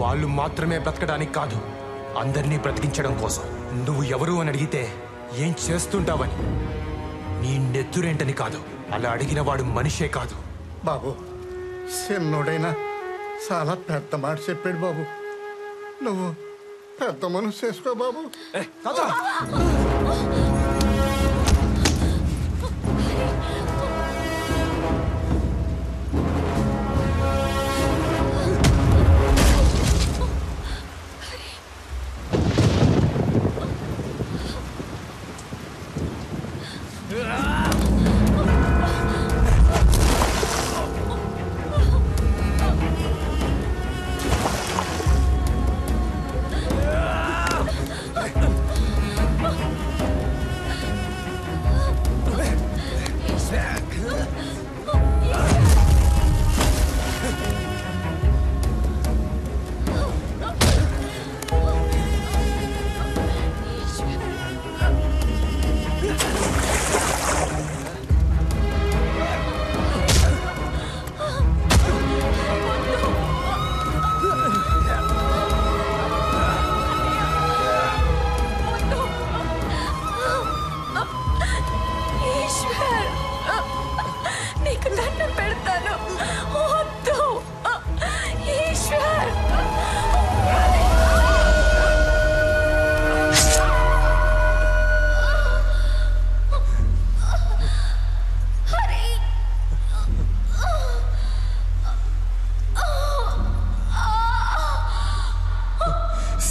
వాళ్ళు మాత్రమే బ్రతకడానికి కాదు, అందరినీ బ్రతికించడం కోసం. నువ్వు ఎవరు అని అడిగితే ఏం చేస్తుంటావని, నీ నెత్తురేంటని కాదు. అలా అడిగిన వాడు మనిషే కాదు. బాబు, చిన్నోడైనా చాలా పెద్ద మాట చెప్పాడు బాబు. నువ్వు పెద్ద మనసు చేసుకో బాబు.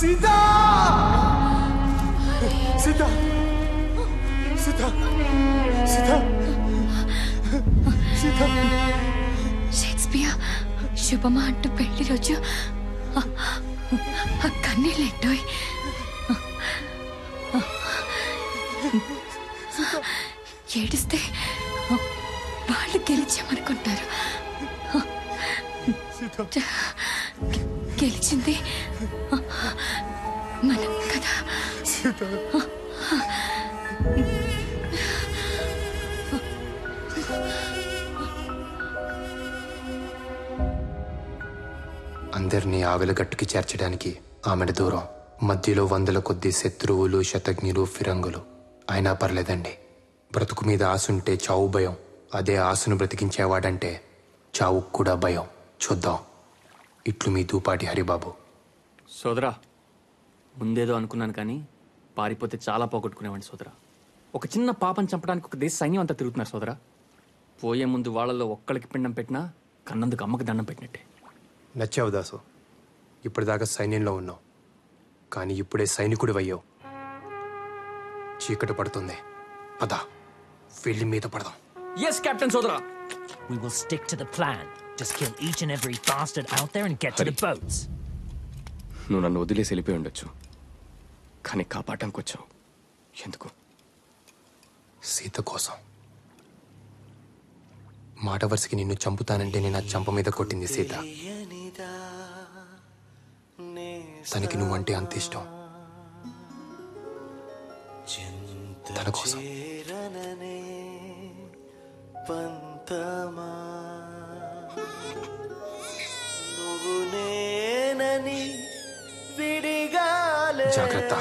సీతా! సీతా! సీతా! సీతా! సీతా! షేక్స్పియర్ శుభమా అంటూ పెళ్లి రోజు కన్నీళ్ళెట్టోయ్. ఏడిస్తే వాళ్ళు గెలిచామనుకుంటారు. గెలిచింది మనం కదా. అందరినీ ఆవిలగట్టుకి చేర్చడానికి ఆమెడ దూరం, మధ్యలో వందల కొద్ది శత్రువులు, శతజ్ఞులు, ఫిరంగులు. అయినా పర్లేదండి, బ్రతుకు మీద ఆశుంటే చావు భయం, అదే ఆశను బ్రతికించేవాడంటే చావుకు కూడా భయం. చూద్దాం. ఇట్లు మీ దూపాటి హరిబాబు. సోదరా, ముందేదో అనుకున్నాను కానీ పారిపోతే చాలా పోగొట్టుకునేవాడిని సోదరా. ఒక చిన్న పాపను చంపడానికి ఒక దేశ సైన్యం అంతా తిరుగుతున్నారు సోదరా. పోయే ముందు వాళ్ళలో ఒక్కడికి పిండం పెట్టినా కన్నందుకు అమ్మకి దండం పెట్టినట్టే. నచ్చావు దాసు. ఇప్పటిదాకా సైన్యంలో ఉన్నావు, కానీ ఇప్పుడే సైనికుడు అయ్యావు. చీకటి పడుతుంది, పద వెళ్ళి మీద పడదాం. ఎస్ కెప్టెన్ సోదరా. We will stick to the plan. Just kill each and every bastard out there and get to the boats. నువ్వు నన్ను వదిలేసి వెళ్ళిపోయి ఉండొచ్చు, కానీ కాపాడటానికి వచ్చావు. ఎందుకు? సీత కోసం. మాట వరుసకి నిన్ను చంపుతానంటే నేను ఆ చంప మీద కొట్టింది సీత. తనకి నువ్వంటే అంత ఇష్టం. తన కోసం. జాగ్రత్త.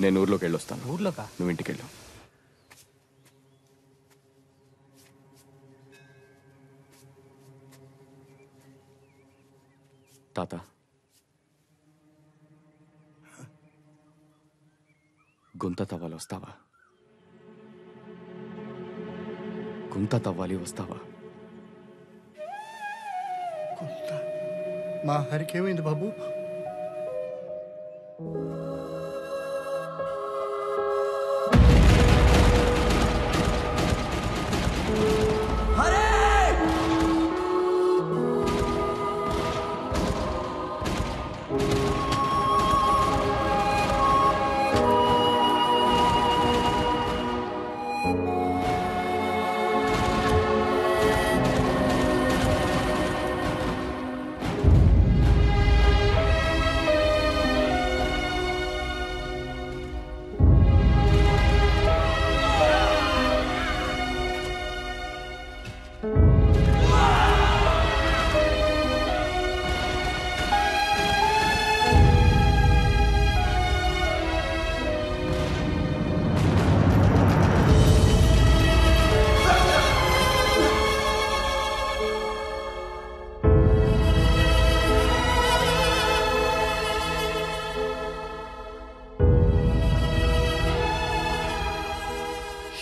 నేను ఊర్లోకి వెళ్ళొస్తాను. ఊర్లోకా? నువ్వు ఇంటికి వెళ్ళు. తాత, గుంత తవ్వాలి వస్తావా? గుంత తవ్వాలి వస్తావా? మా హరికేమైంది బాబు?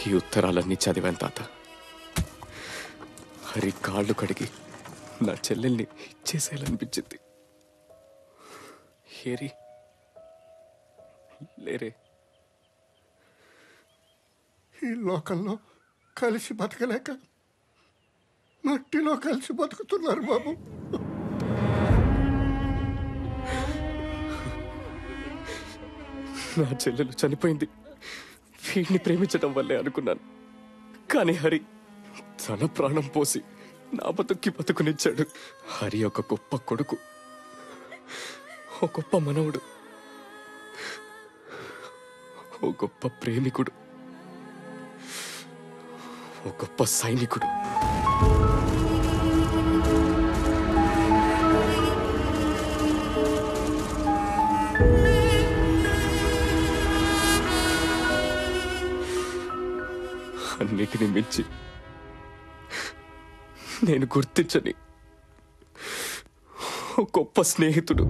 ఈ ఉత్తరాలన్నీ చదివాను తాత. హరి కాళ్ళు కడిగి నా చెల్లెల్ని ఇచ్చేసేయాలనిపించింది. హేరి లేరే. ఈ లోకంలో కలిసి బతకలేక మట్టిలో కలిసి బతుకుతున్నారు బాబు. నా చెల్లెలు చనిపోయింది వీడిని ప్రేమించడం వల్లే అనుకున్నాను. కానీ హరి తన ప్రాణం పోసి నా బతుకునిచ్చాడు. హరి ఒక గొప్ప కొడుకు, ఓ గొప్ప మనవుడు, ఓ గొప్ప ప్రేమికుడు, ఓ గొప్ప సైనికుడు. అన్నిటిని మించి నేను గుర్తించని ఓ గొప్ప స్నేహితుడు.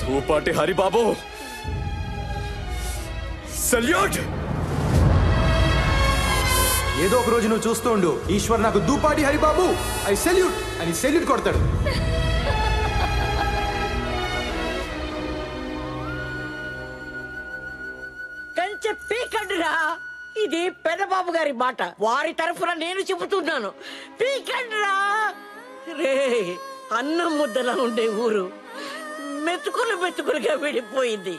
ధూపాటి హరిబాబు, సల్యూట్. ఏదో ఒక రోజు నువ్వు చూస్తూ ఉండు, ఈశ్వర్ నాకు దూపాటి హరిబాబు ఐ సెల్యూట్ అని సెల్యూట్ కొడతాడు. కంచె పీకండిరా. ఇది పెద్దబాబు గారి మాట, వారి తరఫున నేను చెబుతున్నాను. పీకండిరా. రే, అన్నం ముద్దలా ఉండే ఊరు మెతుకులుగా విడిపోయింది.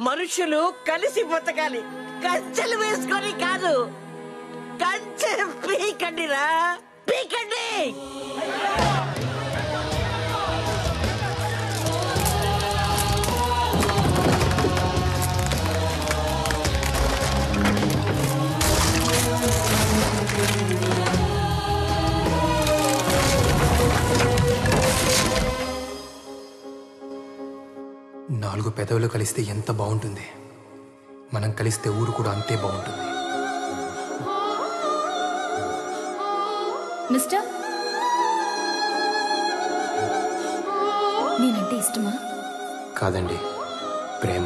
మనుషులు కలిసి బతకాలి, కంచెలు వేసుకొని కాదు. కంచె పీకండిరా, పీకండి. 4 పెదవులు కలిస్తే ఎంత బాగుంటుంది, మనం కలిస్తే ఊరు కూడా అంతే బాగుంటుంది. మిస్టర్, నేనంటే ఇష్టమా? కాదండి, ప్రేమ.